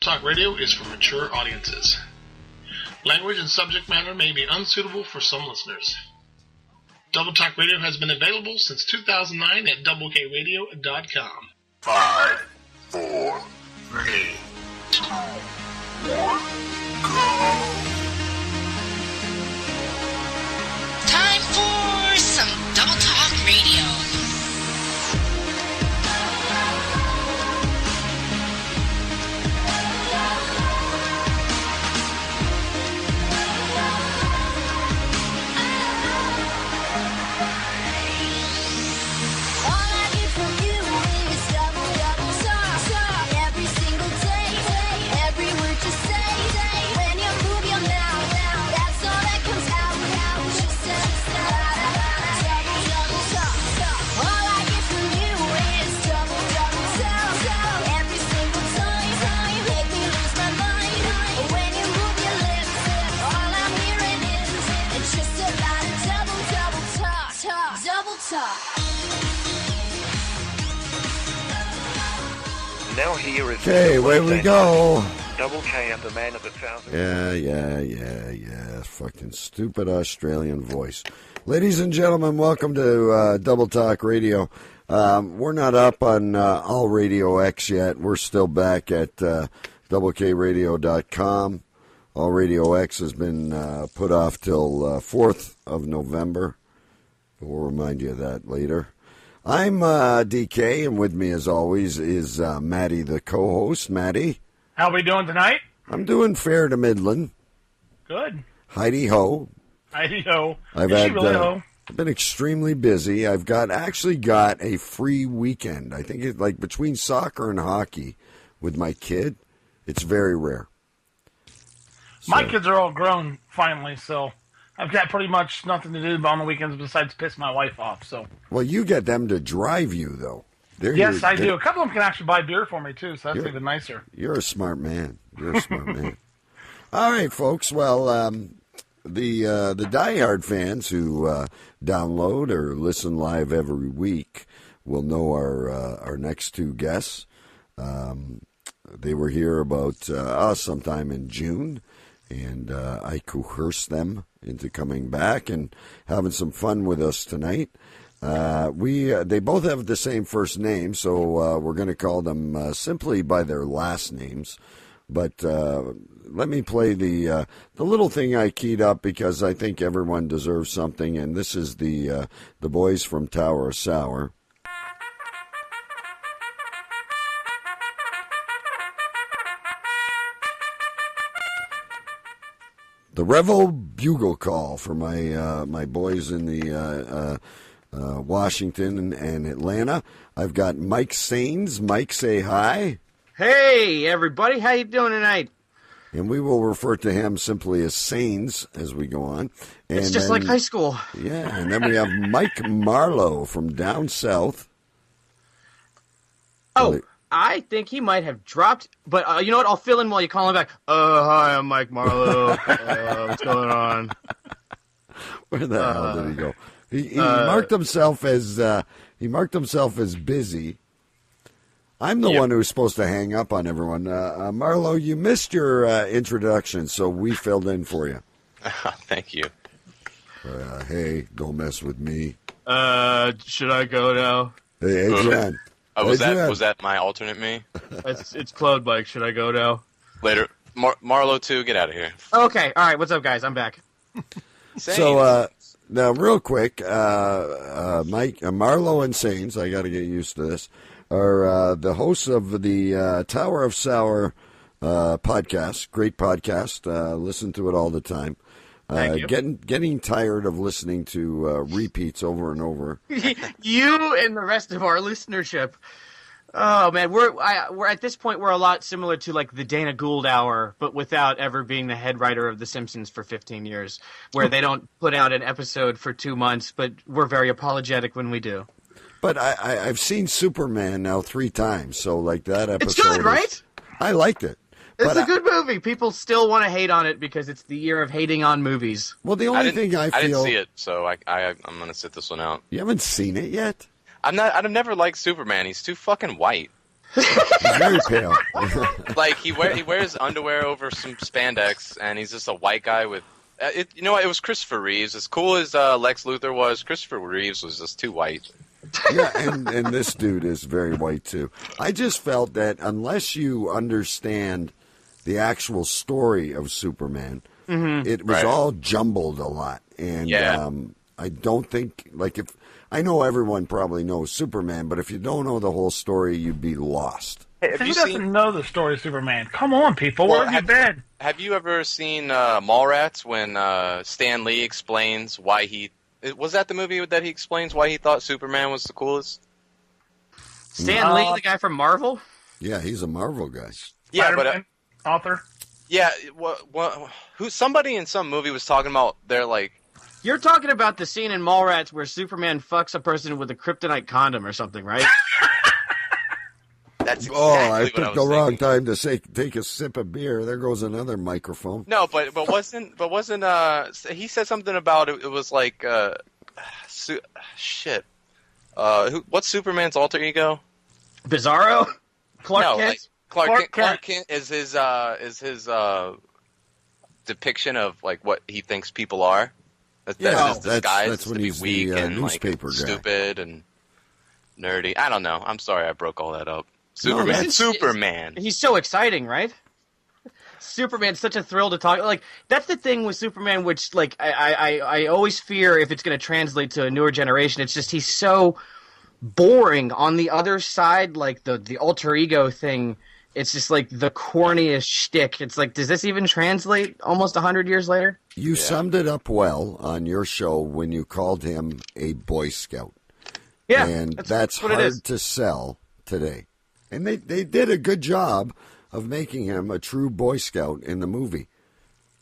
Talk Radio is for mature audiences. Language and subject matter may be unsuitable for some listeners. Double Talk Radio has been available since 2009 at doublekradio.com. 5, 4, 3, 2, 1, go! Time for some Double Talk Radio. Now here is okay, away we go. Double K and the man of 1,000. Yeah. Fucking stupid Australian voice. Ladies and gentlemen, welcome to Double Talk Radio. We're not up on All Radio X yet. We're still back at doublekradio.com. All Radio X has been put off till 4th of November. We'll remind you of that later. I'm DK, and with me, as always, is Maddie, the co-host. Maddie? How we doing tonight? I'm doing fair to Midland. Good. Heidi-ho. Heidi-ho. I've been extremely busy. I've actually got a free weekend. I think it's like between soccer and hockey with my kid. It's very rare. My kids are all grown, finally, so I've got pretty much nothing to do on the weekends besides piss my wife off. So. Well, you get them to drive you, though. Yes, I do. A couple of them can actually buy beer for me, too, so that's even nicer. You're a smart man. All right, folks. Well, the diehard fans who download or listen live every week will know our next two guests. They were here about sometime in June, and I coerced them into coming back and having some fun with us tonight. They both have the same first name, so we're going to call them simply by their last names. But let me play the little thing I keyed up because I think everyone deserves something, and this is the boys from Tower of Sour. The Revel Bugle Call for my boys in the Washington and Atlanta. I've got Mike Sains. Mike, say hi. Hey, everybody. How you doing tonight? And we will refer to him simply as Sains as we go on. And it's just like high school. Yeah, and then we have Mike Marlowe from down south. Oh, I think he might have dropped, but you know what? I'll fill in while you call him back. Hi, I'm Mike Marlowe. What's going on? Where the hell did he go? He marked himself as busy. I'm the one who's supposed to hang up on everyone. Marlowe, you missed your introduction, so we filled in for you. Thank you. Hey, don't mess with me. Should I go now? Hey, John. Was that my alternate me? It's Claude Mike. Should I go now? Later. Marlowe, too, get out of here. Okay. All right. What's up, guys? I'm back. So, now, real quick, Mike, Marlowe and Sains, I got to get used to this, are the hosts of the Tower of Sour podcast. Great podcast. Listen to it all the time. Thank you. Getting tired of listening to repeats over and over. You and the rest of our listenership. Oh man, we're at this point we're a lot similar to like the Dana Gould Hour, but without ever being the head writer of The Simpsons for 15 years, where they don't put out an episode for 2 months, but we're very apologetic when we do. But I've seen Superman now 3 times, so like that episode. It's good, right? I liked it. It's a good movie. People still want to hate on it because it's the year of hating on movies. Well, the only thing I feel... I didn't see it, so I'm going to sit this one out. You haven't seen it yet? I've never liked Superman. He's too fucking white. He's very pale. Like he wears underwear over some spandex, and he's just a white guy with. You know what? It was Christopher Reeves. As cool as Lex Luthor was, Christopher Reeves was just too white. Yeah, and this dude is very white too. I just felt that unless you understand the actual story of Superman, it was all jumbled a lot, and I don't think if I know everyone probably knows Superman, but if you don't know the whole story, you'd be lost. Hey, who doesn't know the story of Superman? Come on, people. Where have you been? Have you ever seen Mallrats when Stan Lee explains why he... Was that the movie that he explains why he thought Superman was the coolest? Stan Lee, the guy from Marvel? Yeah, he's a Marvel guy. Yeah, but... author? Yeah, somebody in some movie was talking about they're like... You're talking about the scene in Mallrats where Superman fucks a person with a kryptonite condom or something, right? That's exactly I what took the wrong time to take a sip of beer. There goes another microphone. No, but wasn't he said something about it? It was like shit. What's Superman's alter ego? Bizarro? Clark Kent? Like Clark Kent is his depiction of like what he thinks people are. That's his disguise. That's when to be he's weak the and newspaper like guy. Stupid and nerdy. I don't know. I'm sorry I broke all that up. Superman. He's so exciting, right? Superman's such a thrill to talk. Like that's the thing with Superman, which like I always fear if it's going to translate to a newer generation. It's just he's so boring. On the other side, like the alter ego thing, it's just like the corniest shtick. It's like, does this even translate almost 100 years later? You summed it up well on your show when you called him a Boy Scout. Yeah, and that's hard to sell today. And they did a good job of making him a true Boy Scout in the movie.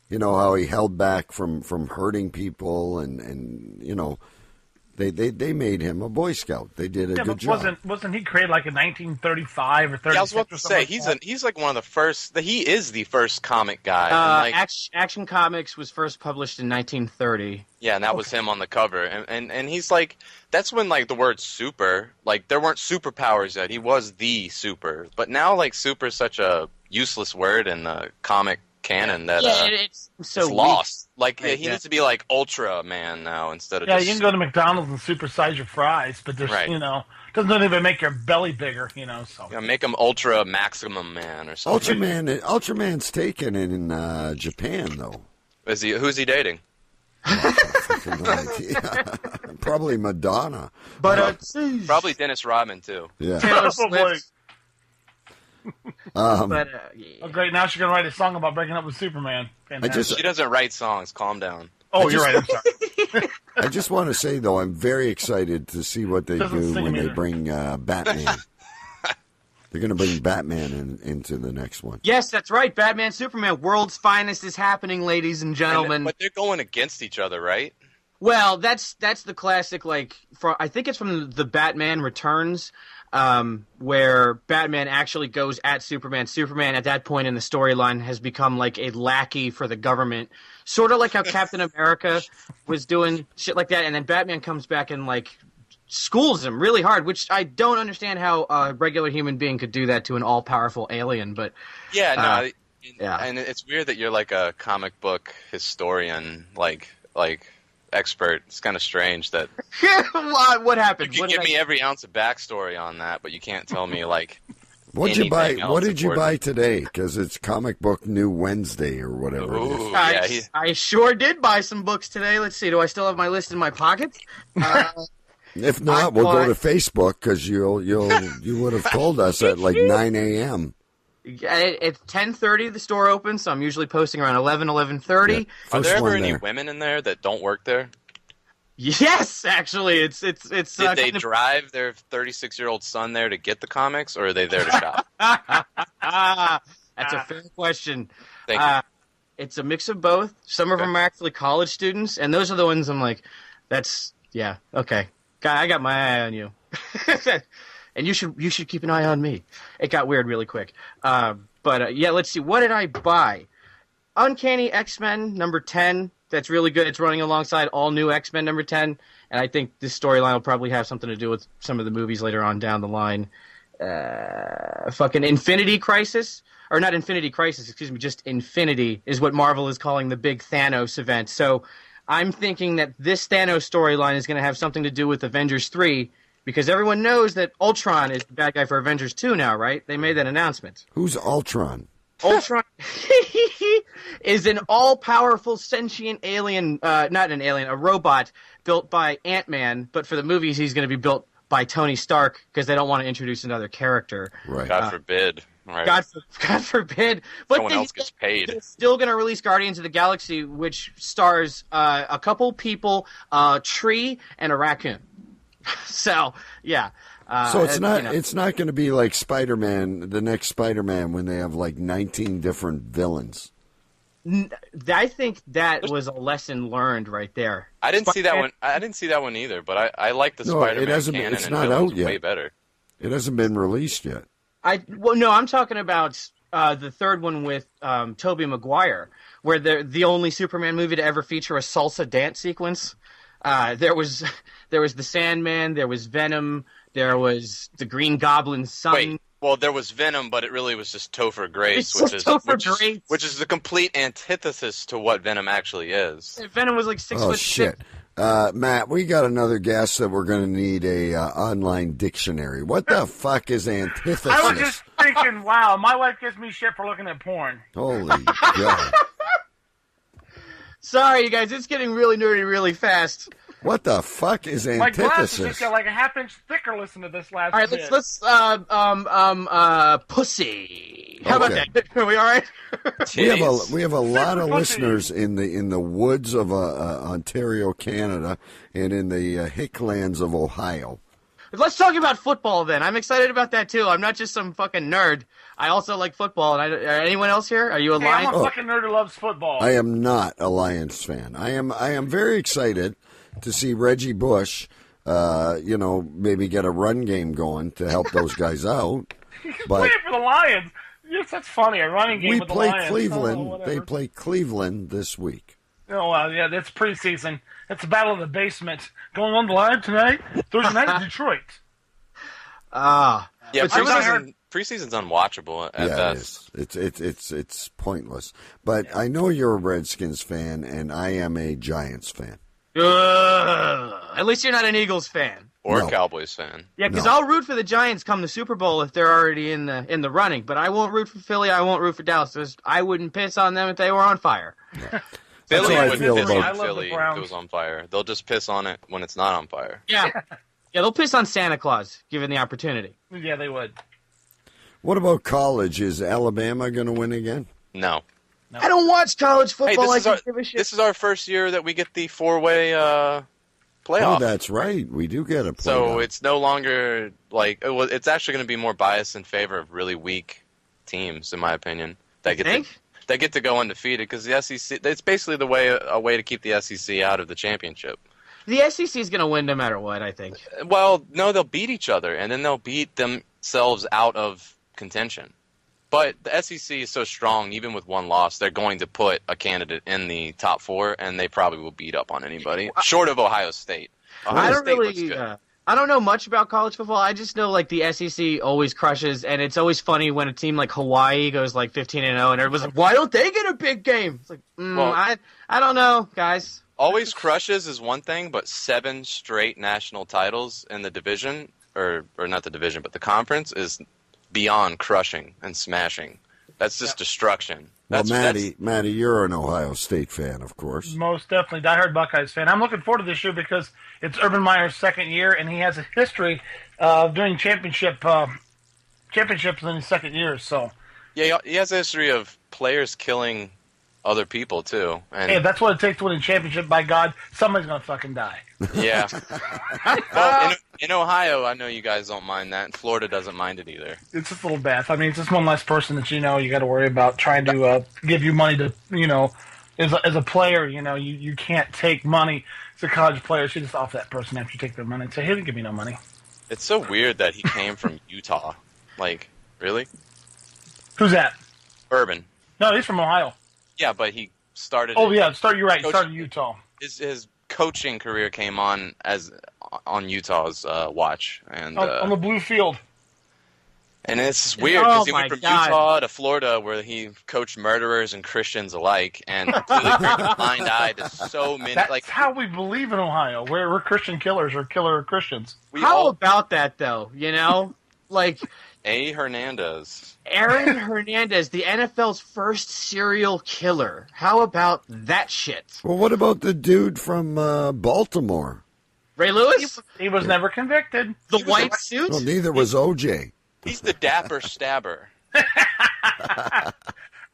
You know, how he held back from hurting people and you know, they made him a Boy Scout. They did a good job. Wasn't he created like in 1935 or 36? Yeah, I was about to say, he's like one of the first, he is the first comic guy. Action Comics was first published in 1930. Yeah, and that was him on the cover. And he's like, that's when like the word super, like there weren't superpowers yet. He was the super. But now like super is such a useless word in the comic canon that it's lost. Like he needs to be like Ultra Man now instead of you can go to McDonald's and supersize your fries, but there's you know, doesn't even make your belly bigger, you know. So make him Ultra Maximum Man or something. Ultraman's taken in Japan though. Who's he dating? Probably Madonna, but probably Dennis Rodman too. Yeah. Oh, great! Now she's gonna write a song about breaking up with Superman. She doesn't write songs. Calm down. Oh, you're right. I'm sorry. I just want to say though, I'm very excited to see what they do when they bring Batman. They're going to bring Batman into the next one. Yes, that's right. Batman, Superman, world's finest is happening, ladies and gentlemen. But they're going against each other, right? Well, that's the classic. Like, I think it's from the Batman Returns, where Batman actually goes at Superman. Superman, at that point in the storyline, has become like a lackey for the government, sort of like how Captain America was doing shit like that. And then Batman comes back and like schools him really hard, which I don't understand how a regular human being could do that to an all-powerful alien. But and it's weird that you're like a comic book historian, like expert. It's kind of strange that what happened. You can give me every ounce of backstory on that, but you can't tell me like. What did you buy today? Because it's Comic Book New Wednesday or whatever. Ooh, I sure did buy some books today. Let's see. Do I still have my list in my pocket? If not, we'll go to Facebook because you would have told us at like 9 a.m. It's 10:30. The store opens, so I'm usually posting around 11:30. Yeah. Are there ever any women in there that don't work there? Yes, actually, it's. Did they drive their 36-year-old son there to get the comics, or are they there to shop? That's a fair question. Thank you. It's a mix of both. Some of them are actually college students, and those are the ones I'm like, okay. I got my eye on you. And you should keep an eye on me. It got weird really quick. Let's see. What did I buy? Uncanny X-Men number 10. That's really good. It's running alongside All New X-Men number 10. And I think this storyline will probably have something to do with some of the movies later on down the line. fucking Infinity Crisis. Or not Infinity Crisis, excuse me, just Infinity is what Marvel is calling the big Thanos event. So I'm thinking that this Thanos storyline is going to have something to do with Avengers 3, because everyone knows that Ultron is the bad guy for Avengers 2 now, right? They made that announcement. Who's Ultron? Ultron is an all-powerful sentient alien, not an alien, a robot built by Ant-Man, but for the movies he's going to be built by Tony Stark because they don't want to introduce another character. Right. God forbid. Right. God forbid. But Someone else gets paid. They're still going to release Guardians of the Galaxy, which stars a couple people, a tree, and a raccoon. So, yeah. So it's not it's not going to be like Spider-Man, the next Spider-Man, when they have like 19 different villains. I think that was a lesson learned right there. I didn't see that one. I didn't see that one either. But I like the Spider-Man canon. It's and not villains out yet. Way better. It hasn't been released yet. No, I'm talking about the third one with Tobey Maguire, where the only Superman movie to ever feature a salsa dance sequence. There was the Sandman, there was Venom, there was the Green Goblin's son. Wait, well, there was Venom, but it really was just Topher Grace, which is the complete antithesis to what Venom actually is. Venom was like 6 foot shit. 6. Matt, we got another guest that we're going to need a online dictionary. What the fuck is antithesis? I was just thinking, wow, my wife gives me shit for looking at porn. Holy God. Sorry, you guys, it's getting really nerdy really fast. What the fuck is My glasses antithesis? just got like a half-inch thicker listening to this last All right, bit. let's pussy. How about Okay. that? Are we all right? We have a lot of listeners in the woods of Ontario, Canada, and in the hicklands of Ohio. Let's talk about football then. I'm excited about that too. I'm not just some fucking nerd. I also like football. And anyone else here? Are you a Lions? I'm a fucking nerd who loves football. I am not a Lions fan. I am very excited to see Reggie Bush, maybe get a run game going to help those guys out. He's But playing for the Lions. Yes, that's funny. A running game we with the play Lions. Cleveland. Oh, They play Cleveland this week. Oh, yeah, that's preseason. That's the battle of the basement. Going on live tonight, Thursday night in Detroit. Ah. Yeah, But preseason's unwatchable at best. It's pointless. But I know you're a Redskins fan, and I am a Giants fan. At least you're not an Eagles fan. Or No. a Cowboys fan. Yeah, because No. I'll root for the Giants come the Super Bowl if they're already in the running. But I won't root for Philly. I won't root for Dallas. 'Cause I wouldn't piss on them if they were on fire. Philly how I would feel piss about- I on love the Philly if Browns. it was on fire. They'll just piss on it when it's not on fire. Yeah, they'll piss on Santa Claus given the opportunity. Yeah, they would. What about college? Is Alabama going to win again? No. I don't watch college Hey, football. this is our first year that we get the four-way playoff. Oh, that's right. We do get a playoff. So it's no longer like it's actually going to be more biased in favor of really weak teams, in my opinion. That get to go undefeated because the SEC. It's basically a way to keep the SEC out of the championship. The SEC is going to win no matter what, I think. Well, no, they'll beat each other, and then they'll beat themselves out of contention. But the SEC is so strong, even with one loss, they're going to put a candidate in the top four, and they probably will beat up on anybody, short of Ohio State. Ohio State looks good. I don't know much about college football. I just know like the SEC always crushes, and it's always funny when a team like Hawaii goes like 15-0, and everyone's like, "Why don't they get a big game?" It's like, I don't know, guys. Always crushes is one thing, but 7 straight national titles in the division, or not the division, but the conference, is beyond crushing and smashing. That's just destruction. Well, Matty, you're an Ohio State fan, of course. Most definitely, diehard Buckeyes fan. I'm looking forward to this year because it's Urban Meyer's second year, and he has a history of doing championships in his second year. So, yeah, he has a history of players killing other people too. And hey, that's what it takes to win a championship. By God, somebody's gonna fucking die. yeah. Well, in Ohio, I know you guys don't mind that. And Florida doesn't mind it either. It's just a little bad. I mean, it's just one less person that you got to worry about trying to give you money to as a player. You can't take money as a college player. So you just off that person after you take their money and say, "Hey, didn't give me no money." It's so weird that he came from Utah. Like, really? Who's that? Urban. No, he's from Ohio. Yeah, but he started. Oh yeah, you're right. He Coach- started in Utah. His coaching career came on Utah's watch, and On the blue field. And it's weird because he my went from God. Utah to Florida, where he coached murderers and Christians alike, and completely turned a blind eye to so many. That's Like how we believe in Ohio. We're Christian killers or killer Christians. How about that, though? You know? Like, A. Hernandez. Aaron Hernandez, the NFL's first serial killer. How about that shit? Well, what about the dude from Baltimore? Ray Lewis? He was never convicted. The white suit? Well, neither was OJ. He's the dapper stabber.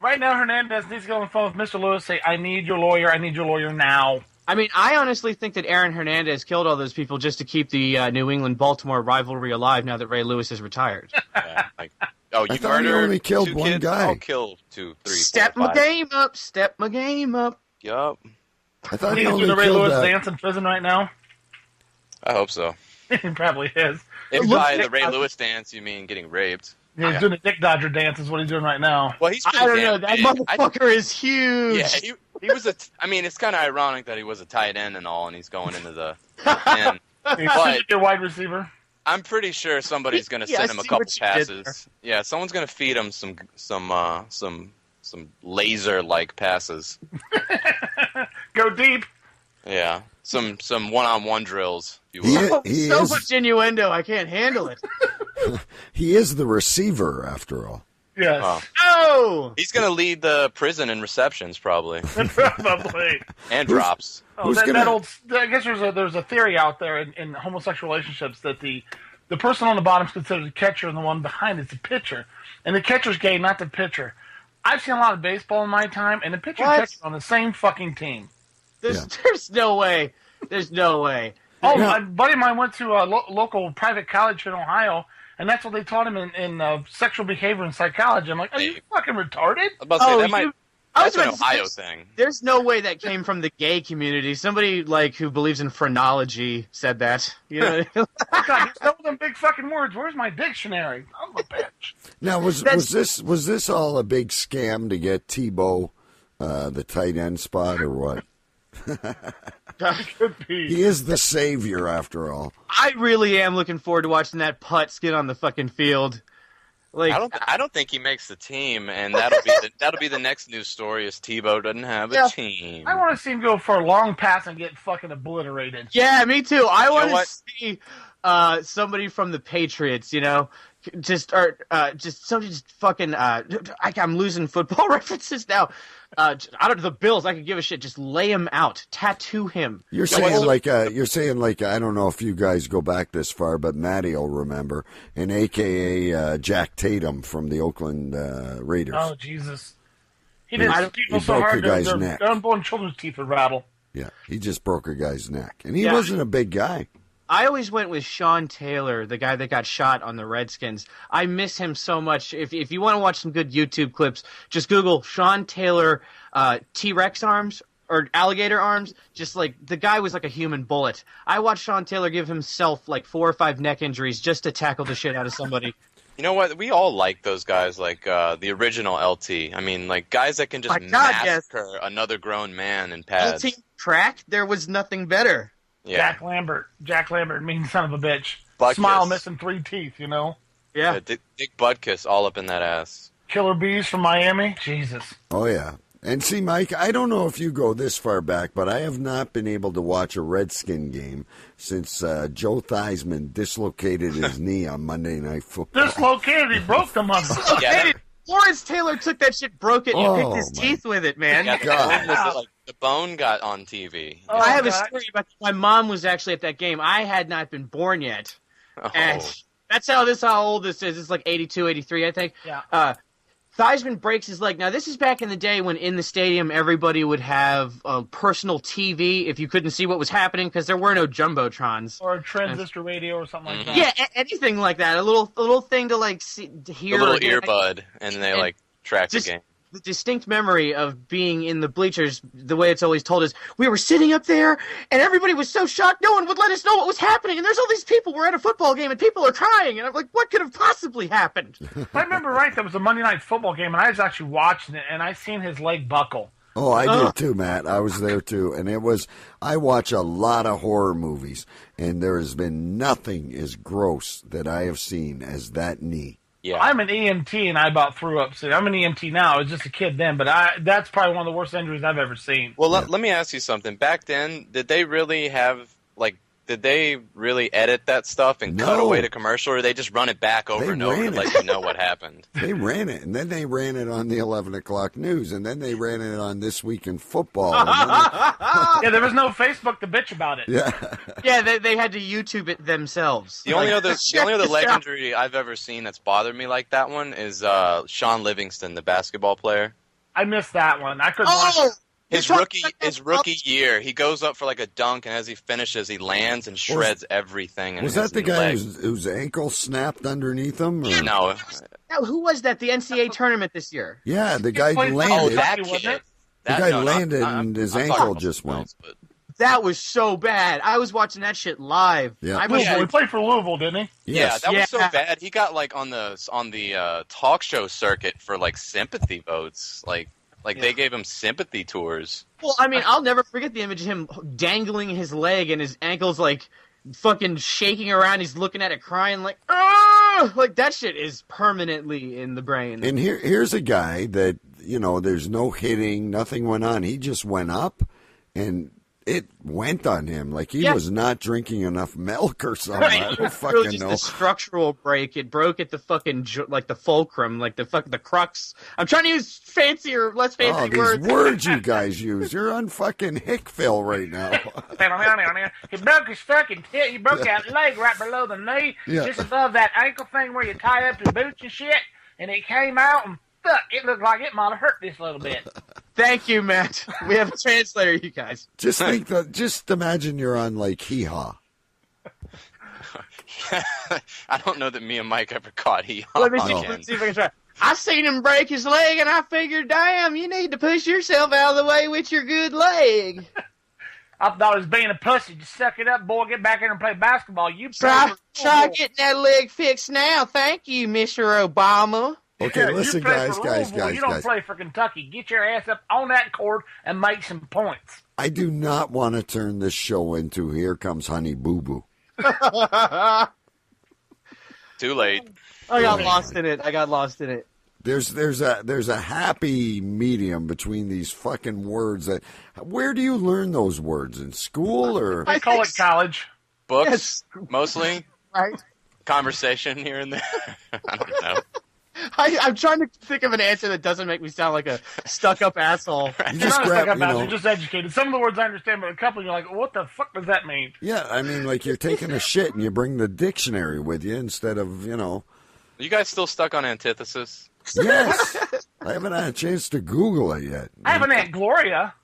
Right now, Hernandez needs to go on the phone with Mr. Lewis, say, I need your lawyer now. I mean, I honestly think that Aaron Hernandez killed all those people just to keep the New England-Baltimore rivalry alive now that Ray Lewis is retired. Yeah, like, oh, you thought he murdered only killed two one kids? guy. I'll kill 2, 3, 4, Step my 5. game up, step my game up. Yup. I thought he He's only doing the Ray killed Lewis that. dance in prison right now. I hope so. He probably is. If Look by at- the Ray Lewis dance you mean getting raped. He's doing the Dick Dodger dance is what he's doing right now. Well, he's I pretty don't know. damn That big. motherfucker is huge. Yeah, he was a. I mean, it's kind of ironic that he was a tight end and all, and he's going into the top 10. He's But your wide receiver. I'm pretty sure somebody's going to Yeah, I send him a see couple what you did there. passes. Yeah, someone's going to feed him some laser-like passes. Go deep. Yeah, some one-on-one drills. If you will. He So is much innuendo, I can't handle it. he is the receiver after all. Yes. Oh. Oh! He's going to lead the prison in receptions probably Probably. and drops. Oh, Who's that gonna- old. I guess there's a theory out there in homosexual relationships that the person on the bottom is considered the catcher and the one behind is the pitcher, and the catcher's gay, not the pitcher. I've seen a lot of baseball in my time, and the pitcher and What? catcher are on the same fucking team. There's no way. There's no way. Oh, Yeah. my buddy of mine went to a local private college in Ohio, and that's what they taught him in sexual behavior and psychology. I'm like, are you Hey. fucking retarded? I'm about to say Oh, that might. I was That's an about to say, Ohio there's- thing. There's no way that came from the gay community. Somebody like who believes in phrenology said that. You know? Oh, God, you know them big fucking words. Where's my dictionary? I'm a bitch. Now, was this all a big scam to get Tebow the tight end spot or what? Could be. He is the savior after all. I really am looking forward to watching that Putz get on the fucking field. Like, I don't think he makes the team, and that'll be the next news story. Is Tebow doesn't have a Yeah. team? I want to see him go for a long pass and get fucking obliterated. yeah, me too. I know want to what? see somebody from the Patriots. You know, just somebody just fucking. I'm losing football references now. I don't know the Bills. I could give a shit. Just lay him out, tattoo him. You're saying I don't know if you guys go back this far, but Matty will remember, and AKA Jack Tatum from the Oakland Raiders. Oh, Jesus. He did people he so broke hard a guy's their neck. unborn children's teeth would rattle. Yeah, he just broke a guy's neck, and he Yeah. wasn't a big guy. I always went with Sean Taylor, the guy that got shot on the Redskins. I miss him so much. If you want to watch some good YouTube clips, just Google Sean Taylor T-Rex arms or alligator arms. Just like the guy was like a human bullet. I watched Sean Taylor give himself like 4 or 5 neck injuries just to tackle the shit out of somebody. You know what? We all like those guys, like the original LT. I mean, like guys that can just My God, yes. massacre another grown man in pads. Team track, there was nothing better. Yeah, Jack Lambert, mean son of a bitch. Butt Smile kiss. missing 3 teeth, you know? Yeah. Dick Butkus all up in that ass. Killer bees from Miami. Jesus. Oh yeah. And see, Mike, I don't know if you go this far back, but I have not been able to watch a Redskin game since Joe Theismann dislocated his knee on Monday Night Football. Dislocated. He broke the motherfucker. Yeah, Hey, Lawrence Taylor took that shit, broke it, and Oh, picked his my teeth with it, man. yeah, God. the bone got on TV. Oh, I have a God. story about my mom was actually at that game. I had not been born yet. Oh. And that's how old this is. It's like 82, 83, I think. Yeah. Theismann breaks his leg. Now, this is back in the day when in the stadium everybody would have a personal TV if you couldn't see what was happening because there were no jumbotrons. Or a transistor radio or something like that. Yeah, anything like that. A little thing to like see, to The hear. little again. earbud, and they like track the Just game. the distinct memory of being in the bleachers, the way it's always told is, we were sitting up there, and everybody was so shocked, no one would let us know what was happening, and there's all these people, we're at a football game, and people are crying, and I'm like, what could have possibly happened? If I remember right, there was a Monday Night Football game, and I was actually watching it, and I seen his leg buckle. Oh, I did too, Matt. I was there too. And I watch a lot of horror movies, and there has been nothing as gross that I have seen as that knee. Yeah. I'm an EMT, and I about threw up. So I'm an EMT now. I was just a kid then, but that's probably one of the worst injuries I've ever seen. Well, let me ask you something. Back then, did they really edit that stuff and cut away the commercial, or they just run it back over and over to let you know what happened? They ran it, and then they ran it on the 11 o'clock news, and then they ran it on This Week in Football. Yeah, there was no Facebook to bitch about it. Yeah, they had to YouTube it themselves. The only other legendary I've ever seen that's bothered me like that one is Sean Livingston, the basketball player. I missed that one. I couldn't watch it. His rookie year, he goes up for like a dunk, and as he finishes, he lands and shreds everything. Was that the guy whose ankle snapped underneath him? Or? No. Who was that? The NCAA tournament this year. Yeah, the guy landed. Oh, that kid. The guy landed, and his ankle just went. That was so bad. I was watching that shit live. Yeah, he played for Louisville, didn't he? Yes. Yeah, that was so bad. He got like on the talk show circuit for like sympathy votes. Like they gave him sympathy tours. Well, I mean, I'll never forget the image of him dangling his leg and his ankle's like fucking shaking around. He's looking at it crying like, ah! Like that shit is permanently in the brain. And here's a guy that, there's no hitting, nothing went on. He just went up and it went on him. Like he was not drinking enough milk or something. I don't fucking know. A structural break. It broke at the fucking, like the fulcrum, like the crux. I'm trying to use fancier, less fancy words. These words you guys use. You're on fucking Hickville right now. He broke his fucking he broke that leg right below the knee, just above that ankle thing where you tie up your boots and shit, and it came out and fuck, it looked like it might have hurt this little bit. Thank you, Matt. We have a translator, you guys. Just imagine you're on like Hee-Haw. I don't know that me and Mike ever caught Hee-Haw. Let me see if I can try. I seen him break his leg, and I figured, damn, you need to push yourself out of the way with your good leg. I thought it was being a pussy. Just suck it up, boy. Get back here and play basketball. You try getting that leg fixed now. Thank you, Mr. Obama. Okay, listen, guys. You don't play for Kentucky. Get your ass up on that court and make some points. I do not want to turn this show into Here Comes Honey Boo Boo. Too late. I got lost in it. There's a happy medium between these fucking words. Where do you learn those words? In school or? I call it college. Books, mostly. Right. Conversation here and there. I don't know. I'm trying to think of an answer that doesn't make me sound like a stuck-up asshole. You're not stuck-up asshole, you're just educated. Some of the words I understand, but a couple you're like, what the fuck does that mean? Yeah, I mean, like you're taking a shit and you bring the dictionary with you instead of, Are you guys still stuck on antithesis? Yes. I haven't had a chance to Google it yet. I have an Aunt Gloria.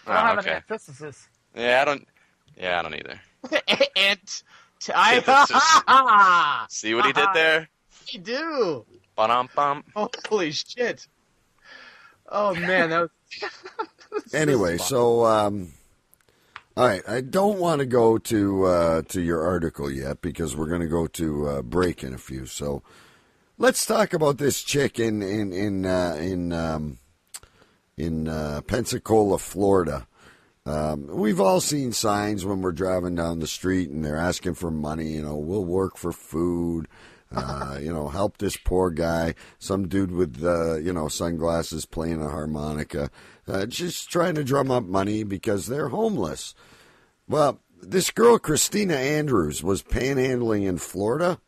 I don't have an antithesis. Yeah, I don't either. See what he did there? I do. Ba-dum-bum. Holy shit. Oh, man. That was... Anyway, so, all right. I don't want to go to your article yet because we're going to go to break in a few. So let's talk about this chick in Pensacola, Florida. We've all seen signs when we're driving down the street and they're asking for money. We'll work for food. Help this poor guy. Some dude with, sunglasses playing a harmonica, just trying to drum up money because they're homeless. Well, this girl, Christina Andrews, was panhandling in Florida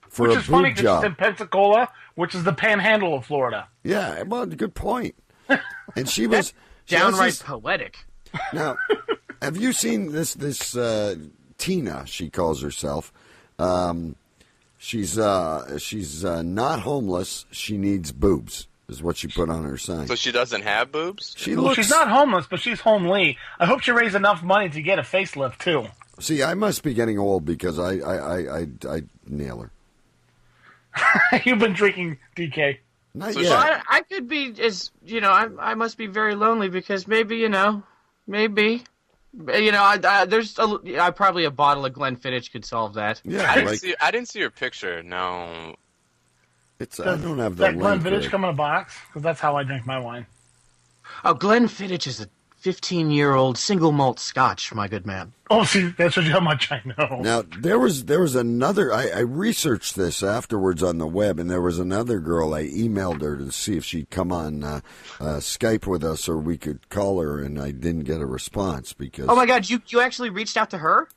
for a boob job. Which is funny because she's in Pensacola, which is the panhandle of Florida. Yeah, well, good point. And she was downright poetic. Now, have you seen this Tina, she calls herself. She's not homeless. She needs boobs, is what she put on her sign. So she doesn't have boobs? She's not homeless, but she's homely. I hope she raised enough money to get a facelift, too. See, I must be getting old because I nail her. You've been drinking, DK. Not so yet. I could be, I must be very lonely because maybe. There's probably a bottle of Glenfiddich could solve that. Yeah, I didn't see your picture. No, I don't have the link. Glenfiddich come in a box because that's how I drink my wine. Oh, Glenfiddich is a 15-year-old single malt scotch, my good man. Oh, see, that shows you how much I know. Now there was another. I researched this afterwards on the web, and there was another girl. I emailed her to see if she'd come on Skype with us, or we could call her, and I didn't get a response because. Oh my God, you actually reached out to her?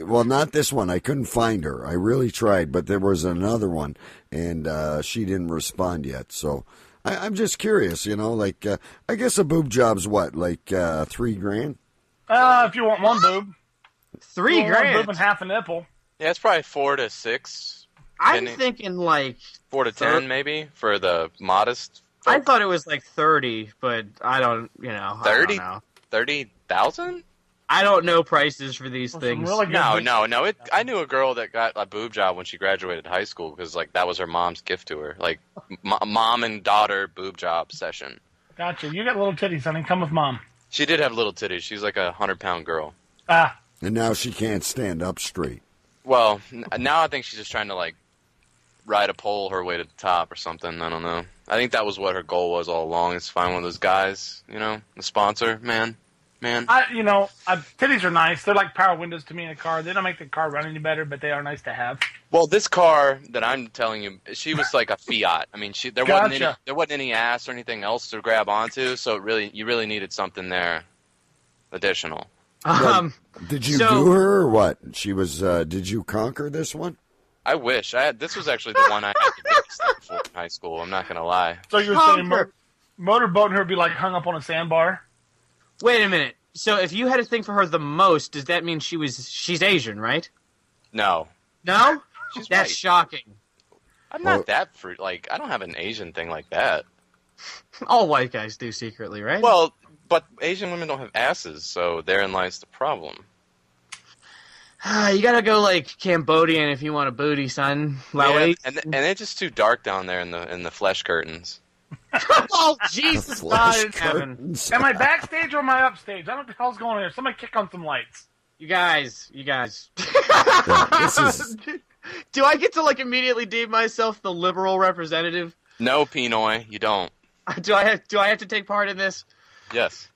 Well, not this one. I couldn't find her. I really tried, but there was another one, and she didn't respond yet. So I'm just curious, like I guess a boob job's what, like $3,000? If you want one boob. $3,000? One boob and half a nipple. Yeah, it's probably 4 to 6. I'm thinking like 4 to 10 maybe for the modest. I thought it was like 30, but I don't, 30? I don't know. 30,000? I don't know prices for these things. Really good No. I knew a girl that got a boob job when she graduated high school because like that was her mom's gift to her, like mom and daughter boob job session. Gotcha. You got little titties, honey. Come with mom. She did have little titties. She's like a 100-pound girl. Ah. And now she can't stand up straight. Well, now I think she's just trying to like ride a pole her way to the top or something. I don't know. I think that was what her goal was all along, is to find one of those guys, the sponsor, man. Titties are nice. They're like power windows to me in a car. They don't make the car run any better, but they are nice to have. Well, this car that I'm telling you, she was like a Fiat. I mean, there wasn't any ass or anything else to grab onto, so you really needed something there additional. Did you do her or what? She was. Did you conquer this one? I wish. This was actually the one I had the biggest thing for in high school. I'm not gonna lie. So you're saying motorboating her would be like hung up on a sandbar? Wait a minute. So if you had a thing for her the most, does that mean she's Asian, right? No. No? She's That's white. shocking. I'm not that I don't have an Asian thing like that. All white guys do secretly, right? Well, but Asian women don't have asses, so therein lies the problem. You gotta go like Cambodian if you want a booty, son. Yeah, and it's just too dark down there in the flesh curtains. Oh, Jesus God in heaven. Am I backstage or am I upstage? I don't know what the hell's going on here. Somebody kick on some lights. You guys. Yeah, this is... Do I get to like immediately deem myself the liberal representative? No, Pinoy, you don't. Do I have to take part in this? Yes.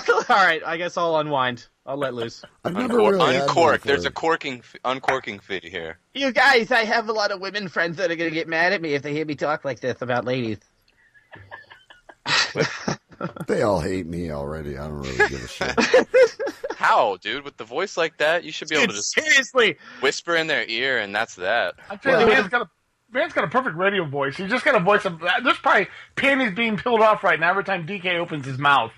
All right, I guess I'll unwind. I'll let loose. I've never really uncork. There's a uncorking fee here. You guys, I have a lot of women friends that are gonna get mad at me if they hear me talk like this about ladies. They all hate me already. I don't really give a shit. How, dude? With the voice like that, you should be able to just seriously whisper in their ear, and that's that. I tell you, man's got a perfect radio voice. He's just got a voice of. There's probably panties being peeled off right now every time DK opens his mouth.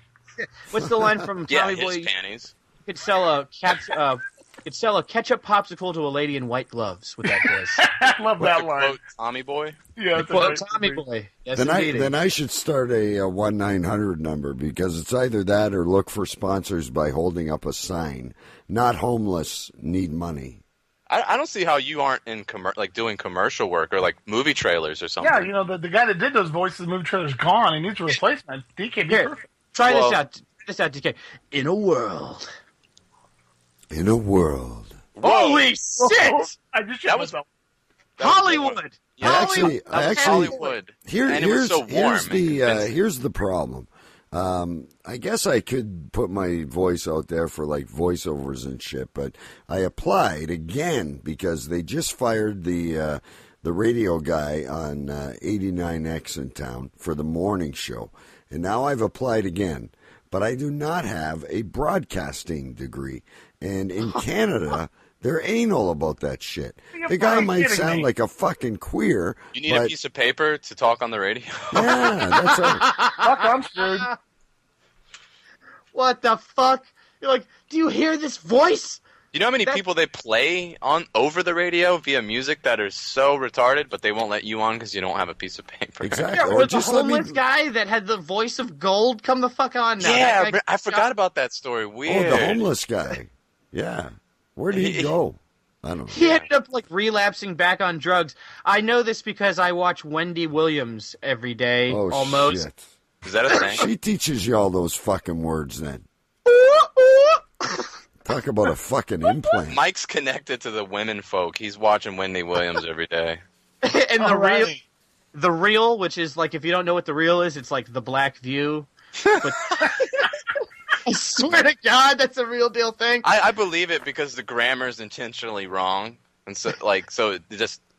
What's the line from Tommy his Boy? Panties. You could sell a ketchup popsicle to a lady in white gloves with that voice. I love that line. Quote, Tommy Boy. Yeah, Quote Tommy Boy. Yes, Then I should start a 1-900 number, because it's either that or look for sponsors by holding up a sign. Not homeless, need money. I don't see how you aren't in doing commercial work or like movie trailers or something. Yeah, the guy that did those voices, the movie trailer's gone. He needs a replacement. DK, be perfect. Try this out. DK. In a world. Whoa. Holy shit! I just shit myself. Hollywood. Actually, Hollywood. Here's the here's the problem. I guess I could put my voice out there for like voiceovers and shit, but I applied again because they just fired the radio guy on 89X in town for the morning show, and now I've applied again. But I do not have a broadcasting degree, and in Canada, they're anal about that shit. The guy might sound like a fucking queer. You need a piece of paper to talk on the radio? Yeah, that's right. Fuck, I'm screwed. What the fuck? You're like, do you hear this voice? You know how many people they play over the radio via music that are so retarded, but they won't let you on because you don't have a piece of paper? Exactly. Yeah, or the homeless guy that had the voice of gold. Come the fuck on now. Yeah, I forgot about that story. Weird. Oh, the homeless guy. Yeah. Where did he go? I don't know. He ended up like relapsing back on drugs. I know this because I watch Wendy Williams every day. Oh, almost. Shit. Is that a thing? She teaches you all those fucking words then. Talk about a fucking implant. Mike's connected to the women folk. He's watching Wendy Williams every day. And the real, which is like, if you don't know what the real is, it's like the Black View. But I swear to God, that's a real deal thing. I believe it because the grammar's intentionally wrong, and so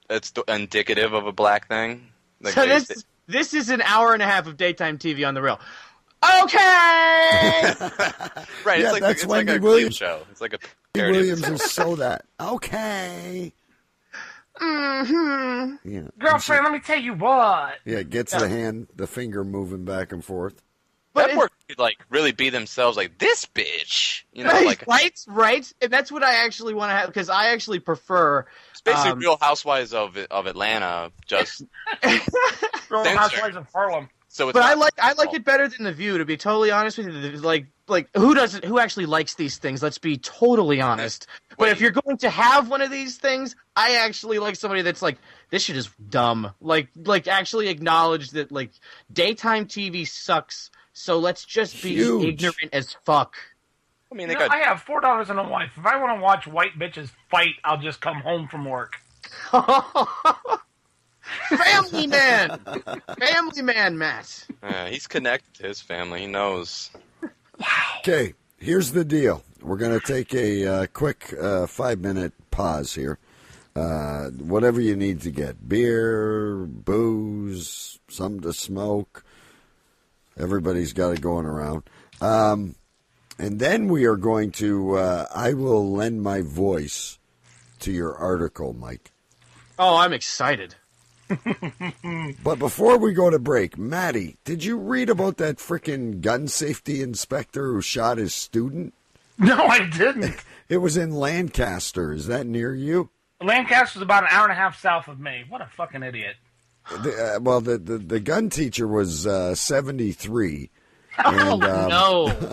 it's indicative of a black thing. Like So this is an hour and a half of daytime TV on the rail. Okay. Right, Yeah, it's that's like Wendy a Williams. show. It's like a parody of Williams the is so that. Okay. Mm-hmm. Yeah. Girlfriend, let me tell you what. Yeah, gets the finger moving back and forth. That work could like really be themselves, like this bitch, you know, like right, and that's what I actually want to have because I actually prefer. it's basically Real Housewives of Atlanta, just Real Censor. Housewives of Harlem. so it's. But I not- like it better than The View, to be totally honest with you. Like who actually likes these things? Let's be totally honest. But if you're going to have one of these things, I actually like somebody that's like, this shit is dumb. Like actually acknowledge that like daytime TV sucks. So let's just be Huge. ignorant as fuck. I mean, You know, I have $4 and a wife. If I want to watch white bitches fight, I'll just come home from work. Family man, Matt. he's connected to his family. He knows. Okay, here's the deal. We're going to take a quick 5-minute pause here. Whatever you need to get. Beer, booze, something to smoke. Everybody's got it going around. And then we are going to, I will lend my voice to your article, Mike. Oh, I'm excited. But before we go to break, Maddie, did you read about that frickin' gun safety inspector who shot his student? No, I didn't. It was in Lancaster. Is that near you? Lancaster's about an hour and a half south of me. What a fucking idiot. The gun teacher was 73. Oh, And, no.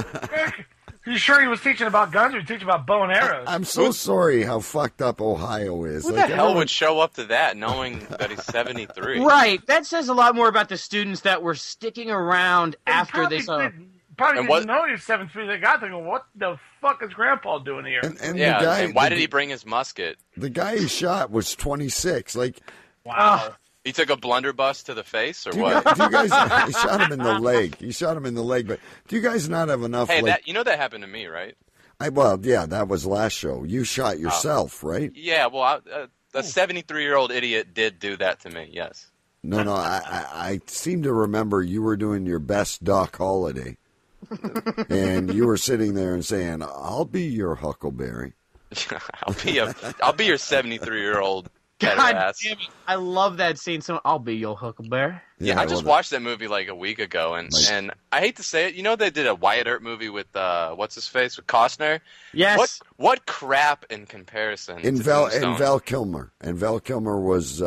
You sure he was teaching about guns or teaching about bow and arrows? I'm so sorry how fucked up Ohio is. Who the hell would show up to that knowing that he's 73? Right. That says a lot more about the students that were sticking around after probably they saw. Probably And didn't know he was 7'3". They got thinking, what the fuck is Grandpa doing here? And Yeah, the guy, and why did he bring his musket? The guy he shot was 26. Like, Wow. He took a blunderbuss to the face, or do you, what? guys, do you guys? He shot him in the leg. He shot him in the leg. But do you guys not have enough? Hey, like, that happened to me, right? well, yeah, that was last show. You shot yourself, right? Yeah, well, a 73-year-old idiot did do that to me. Yes. No, I seem to remember you were doing your best Doc Holliday, and you were sitting there and saying, "I'll be your Huckleberry." I'll be your 73-year-old God ass. damn it. I love that scene. So I'll be your Huckleberry. Yeah, I just watched that movie like a week ago, and I hate to say it, you know they did a Wyatt Earp movie with what's his face with Costner. Yes. What crap in comparison? And to Val Tombstone? Val Kilmer was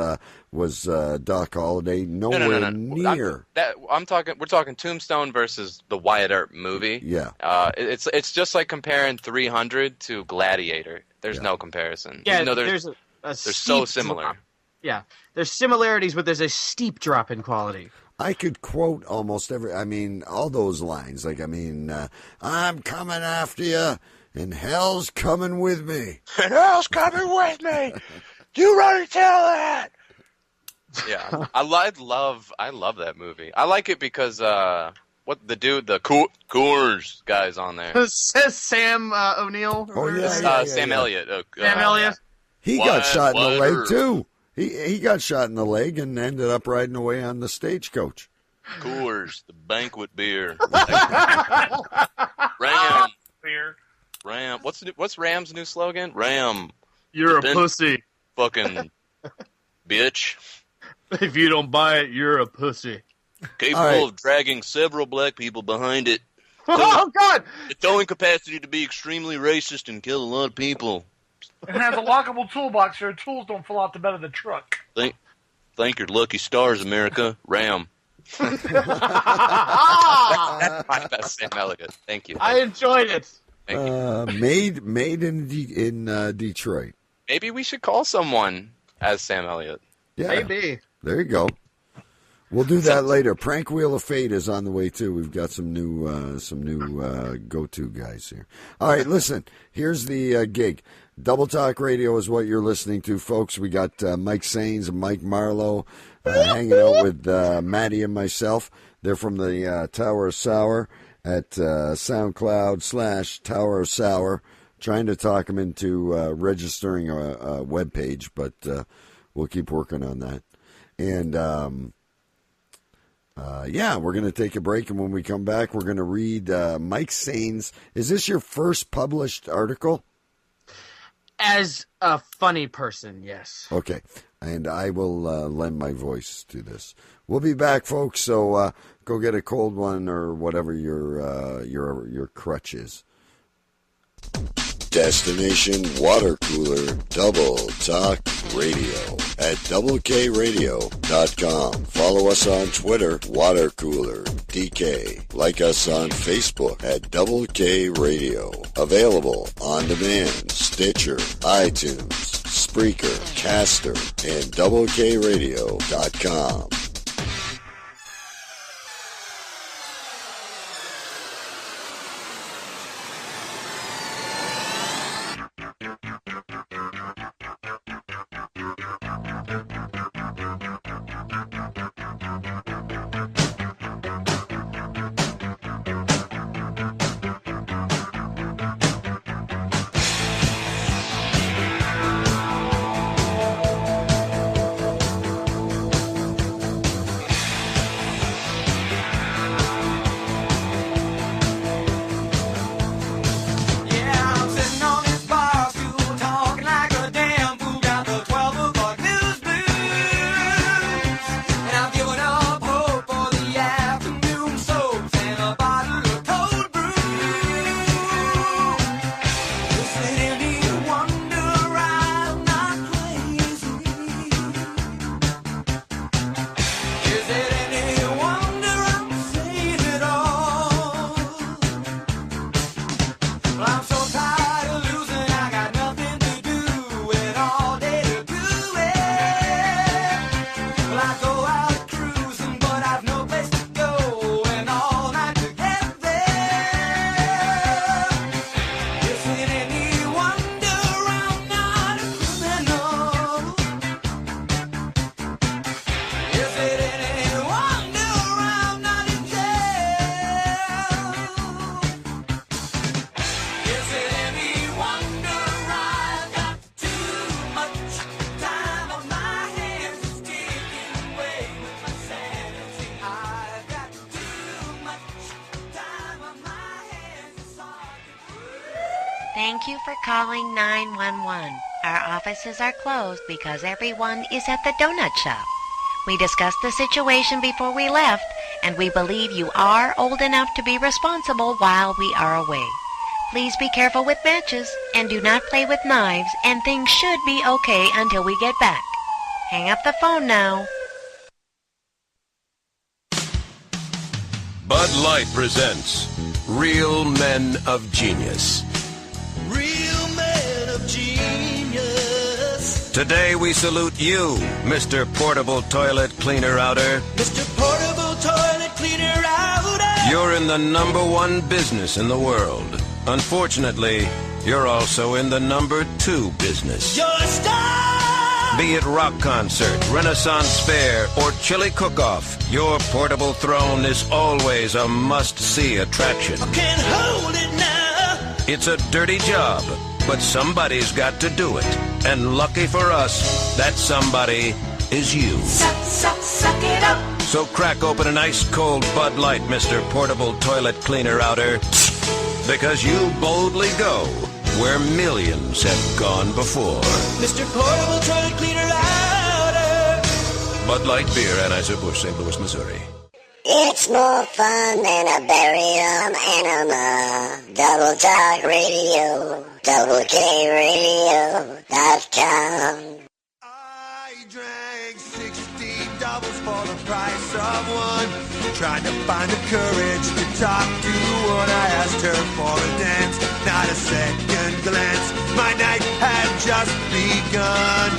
Doc Holliday. Nowhere near. We're talking Tombstone versus the Wyatt Earp movie. Yeah. It's just like comparing 300 to Gladiator. There's no comparison. Yeah, Even though there's a they're steep so similar. drop. Yeah, there's similarities, but there's a steep drop in quality. I could quote almost all those lines. Like, I'm coming after you, and hell's coming with me. And hell's coming with me. You run and tell that. Yeah, I love that movie. I like it because what the dude, the Coors guy's on there. Says Sam O'Neill. Oh, yeah. Sam Elliott. Sam Elliott. He got shot in the leg Earp. too. He got shot in the leg and ended up riding away on the stagecoach. Coors, the banquet beer. Ram. What's Ram's new slogan? Ram. You're a Ben- pussy. Fucking bitch. If you don't buy it, you're a pussy. Capable of dragging several black people behind it. Oh, God! The towing capacity to be extremely racist and kill a lot of people. It has a lockable toolbox so your tools don't fall out the bed of the truck. Thank your lucky stars, America. Ram. That's my best Sam Elliott. Thank you. I enjoyed it. Thank you. Made in Detroit. Maybe we should call someone as Sam Elliott. Yeah, Maybe. there you go. We'll do that later. Prank Wheel of Fate is on the way too. We've got some new go-to guys here. All right, listen. Here's the gig. Double Talk Radio is what you're listening to, folks. We got Mike Sains and Mike Marlowe hanging out with Maddie and myself. They're from the Tower of Sour, at SoundCloud /Tower of Sour. Trying to talk him into registering a web page, but we'll keep working on that. And we're going to take a break, and when we come back, we're going to read Mike Sain's. Is this your first published article? As a funny person, yes. Okay, and I will lend my voice to this. We'll be back, folks. So go get a cold one or whatever your crutch is. Destination Water Cooler Double Talk Radio at doublekradio.com. Follow us on Twitter, Water Cooler DK. Like us on Facebook at Double K Radio. Available on demand, Stitcher, iTunes, Spreaker, Caster, and doublekradio.com. Thank you for calling 911. Our offices are closed because everyone is at the donut shop. We discussed the situation before we left, and we believe you are old enough to be responsible while we are away. Please be careful with matches, and do not play with knives, and things should be okay until we get back. Hang up the phone now. Bud Light presents Real Men of Genius. Real men of genius. Today we salute you, Mr. Portable Toilet Cleaner Outer. Mr. Portable Toilet Cleaner Outer. You're in the #1 business in the world. Unfortunately, you're also in the #2 business. You're a star! Be it rock concert, Renaissance fair, or chili cook-off, your portable throne is always a must-see attraction. I can't hold it now. It's a dirty job, but somebody's got to do it. And lucky for us, that somebody is you. Suck it up. So crack open an ice-cold Bud Light, Mr. Portable Toilet Cleaner Outer, because you boldly go where millions have gone before. Mr. Portable Toilet Cleaner Outer. Bud Light Beer, Anheuser-Busch, St. Louis, Missouri. It's more fun than a barium enema. Double Talk Radio, doublekradio.com. I drank 16 doubles for the price of one. Trying to find the courage to talk to one. I asked her for a dance, not a second glance. My night had just begun.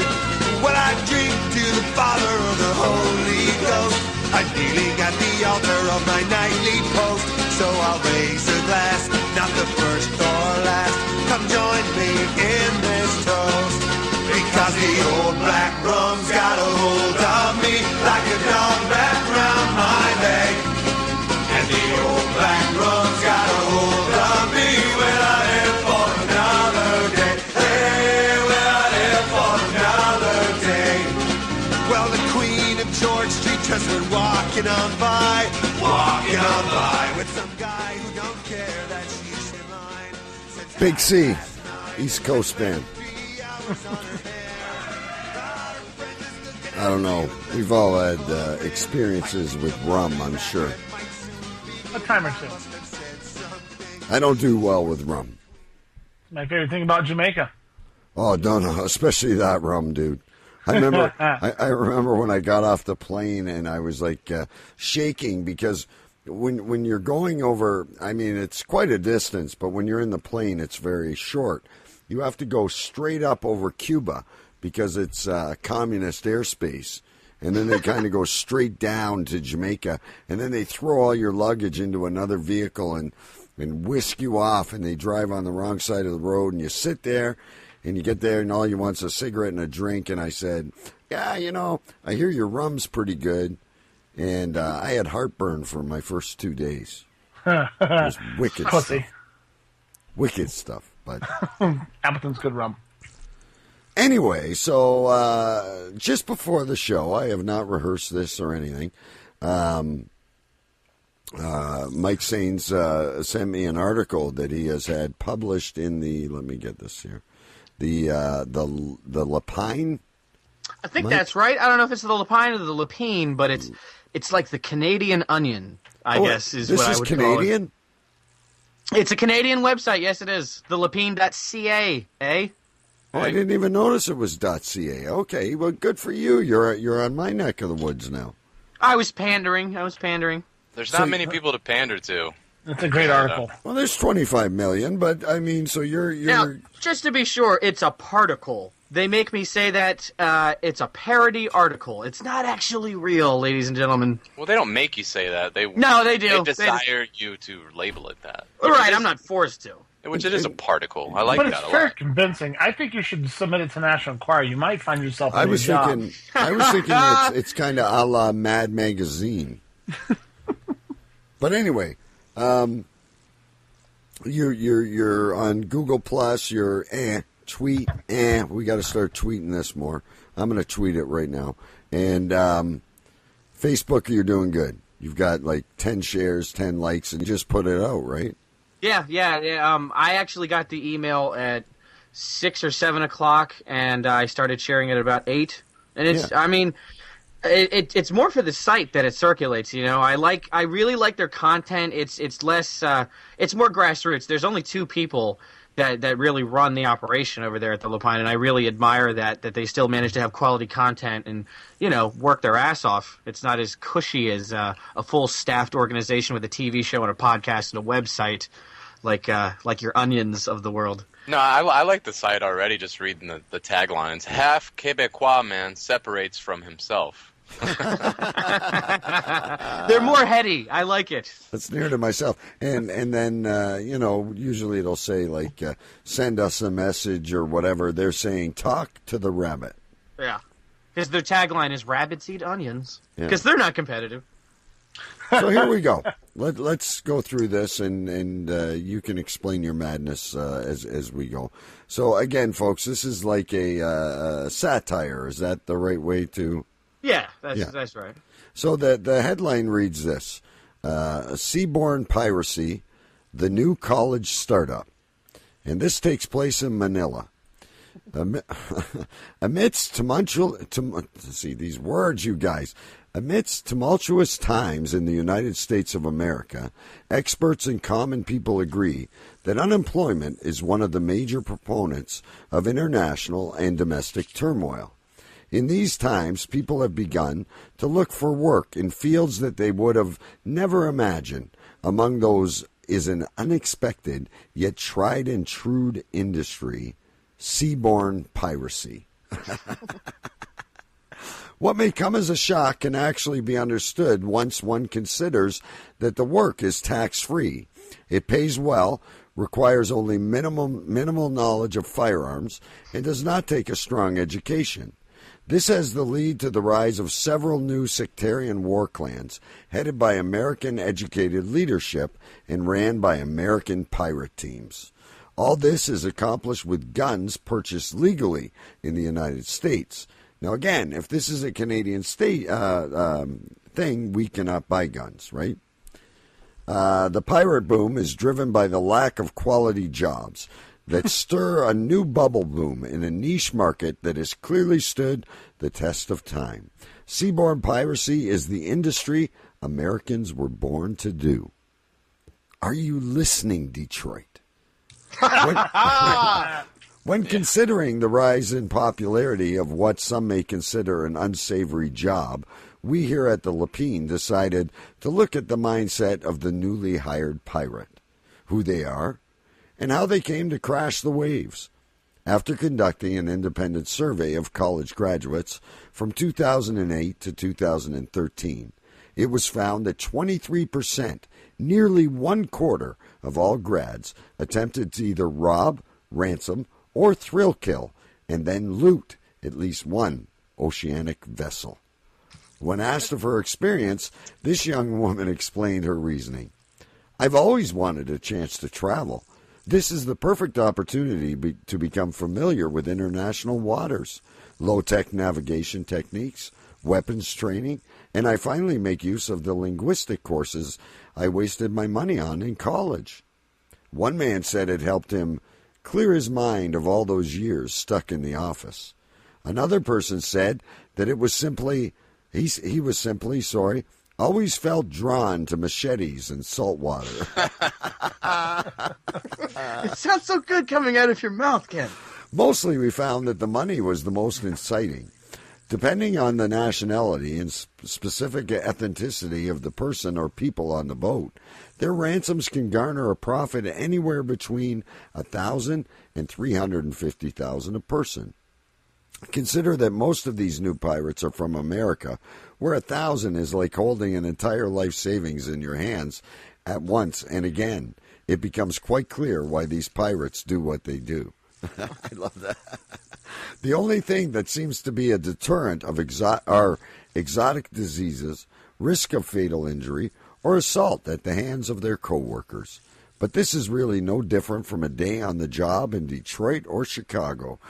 Well, I drink to the Father of the Holy Ghost. I'm kneeling at the altar of my nightly post. So I'll raise a glass, not the first or last. Come join me in this toast. Because the old black rum's got a hold of me, like a dog wrapped round my leg. And the old black rum's Big C, East Coast band. I don't know. We've all had experiences with rum, I'm sure. A time or two. I don't do well with rum. My favorite thing about Jamaica. Oh, no, especially that rum, dude. I remember, I remember when I got off the plane and I was like shaking because when you're going over, I mean, it's quite a distance, but when you're in the plane, it's very short. You have to go straight up over Cuba because it's communist airspace. And then they kind of go straight down to Jamaica. And then they throw all your luggage into another vehicle and whisk you off. And they drive on the wrong side of the road. And you sit there and you get there and all you want's a cigarette and a drink. And I said, yeah, you know, I hear your rum's pretty good. And I had heartburn for my first 2 days. It was wicked stuff. Wicked stuff. But Appleton's good rum. Anyway, so just before the show, I have not rehearsed this or anything. Mike Sains sent me an article that he has had published in the. Let me get this here. The Lapine. I think that's right. I don't know if it's the Lapine or the Lapine, but it's like the Canadian Onion. I guess is what I would Canadian? call it. It's a Canadian website. Yes, it is. The Lapine.ca. Eh? Oh, I didn't even notice it was .ca. Okay, well, good for you. You're on my neck of the woods now. I was pandering. There's not many people to pander to. That's a great article. Well, there's 25 million, but I mean, so you're now, just to be sure, it's a particle. They make me say that it's a parody article. It's not actually real, ladies and gentlemen. Well, they don't make you say that. No, they do. They desire you to label it that. Right, I'm not forced to. Which it is a particle. I like but that it's a lot. very convincing. I think you should submit it to National Enquirer. You might find yourself. I was thinking it's kind of a la Mad Magazine. But anyway, you're on Google Plus. You're tweet. We got to start tweeting this more. I'm going to tweet it right now. And Facebook, you're doing good. You've got like 10 shares, 10 likes, and you just put it out, right? Yeah. I actually got the email at 6 or 7 o'clock, and I started sharing it at about 8. And it's, I mean, it's more for the site that it circulates. You know, I really like their content. It's less, it's more grassroots. There's only 2 people that really run the operation over there at the Lapine, and I really admire that they still manage to have quality content and, you know, work their ass off. It's not as cushy as a full staffed organization with a TV show and a podcast and a website like your Onions of the world. No, I like the site already, just reading the taglines. Half Quebecois man separates from himself. They're more heady. I like it. That's near to myself. And then, you know, usually it'll say, like, send us a message or whatever. They're saying, talk to the rabbit. Yeah. Because their tagline is rabbits eat onions. Yeah. Because they're not competitive. So here we go. Let's go through this, and you can explain your madness as we go. So, again, folks, this is like a satire. Is that the right way to... Yeah, that's right. So the headline reads this: Seaborne Piracy, the new college startup. And this takes place in Manila. Amidst see these words, you guys. Amidst tumultuous times in the United States of America, experts and common people agree that unemployment is one of the major proponents of international and domestic turmoil. In these times, people have begun to look for work in fields that they would have never imagined. Among those is an unexpected yet tried and true industry, seaborne piracy. What may come as a shock can actually be understood once one considers that the work is tax-free. It pays well, requires only minimal knowledge of firearms, and does not take a strong education. This has the lead to the rise of several new sectarian war clans, headed by American-educated leadership and ran by American pirate teams. All this is accomplished with guns purchased legally in the United States. Now, again, if this is a Canadian state thing, we cannot buy guns, right? The pirate boom is driven by the lack of quality jobs. that stir a new bubble boom in a niche market that has clearly stood the test of time. Seaborne piracy is the industry Americans were born to do. Are you listening, Detroit? When considering the rise in popularity of what some may consider an unsavory job, we here at the Lapine decided to look at the mindset of the newly hired pirate, who they are, and how they came to crash the waves. After conducting an independent survey of college graduates from 2008 to 2013, it was found that 23%, nearly 1/4 of all grads, attempted to either rob, ransom, or thrill kill, and then loot at least one oceanic vessel. When asked of her experience, this young woman explained her reasoning. I've always wanted a chance to travel. This is the perfect opportunity to become familiar with international waters, low-tech navigation techniques, weapons training, and I finally make use of the linguistic courses I wasted my money on in college. One man said it helped him clear his mind of all those years stuck in the office. Another person said that it was simply, he was simply, always felt drawn to machetes and salt water. It sounds so good coming out of your mouth, Ken. Mostly we found that the money was the most inciting. Depending on the nationality and specific ethnicity of the person or people on the boat, their ransoms can garner a profit anywhere between $1,000 and $350,000 a person. Consider that most of these new pirates are from America, where $1,000 is like holding an entire life savings in your hands at once and again. It becomes quite clear why these pirates do what they do. I love that. The only thing that seems to be a deterrent of are exotic diseases, risk of fatal injury, or assault at the hands of their co-workers. But this is really no different from a day on the job in Detroit or Chicago.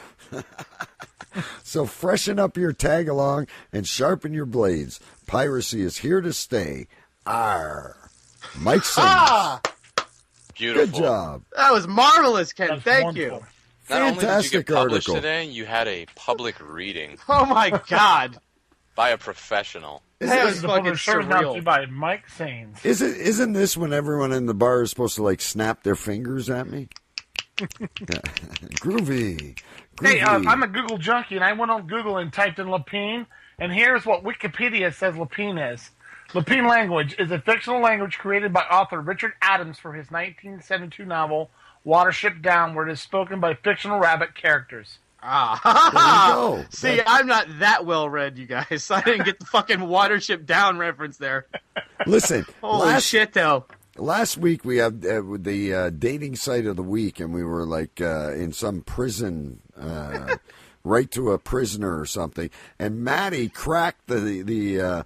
So freshen up your tag-along and sharpen your blades. Piracy is here to stay. Arr. Mike Simmons. Beautiful. Good job. That was marvelous, Ken. That's Thank wonderful. you. Not only did you Fantastic get published article. today, you had a public reading Oh my God. by a professional. That was The fucking public service announced surreal. by Mike Sains. Isn't this when everyone in the bar is supposed to, like, snap their fingers at me? Yeah. Groovy. Hey, I'm a Google junkie, and I went on Google and typed in Lapine, and here's what Wikipedia says Lapine is. Lapine language is a fictional language created by author Richard Adams for his 1972 novel Watership Down, where it is spoken by fictional rabbit characters. There you go. See, I'm not that well read, you guys. I didn't get the fucking Watership Down reference there. Listen, Holy shit, though. last week we had the dating site of the week, and we were like in some prison, right to a prisoner or something. And Maddie cracked the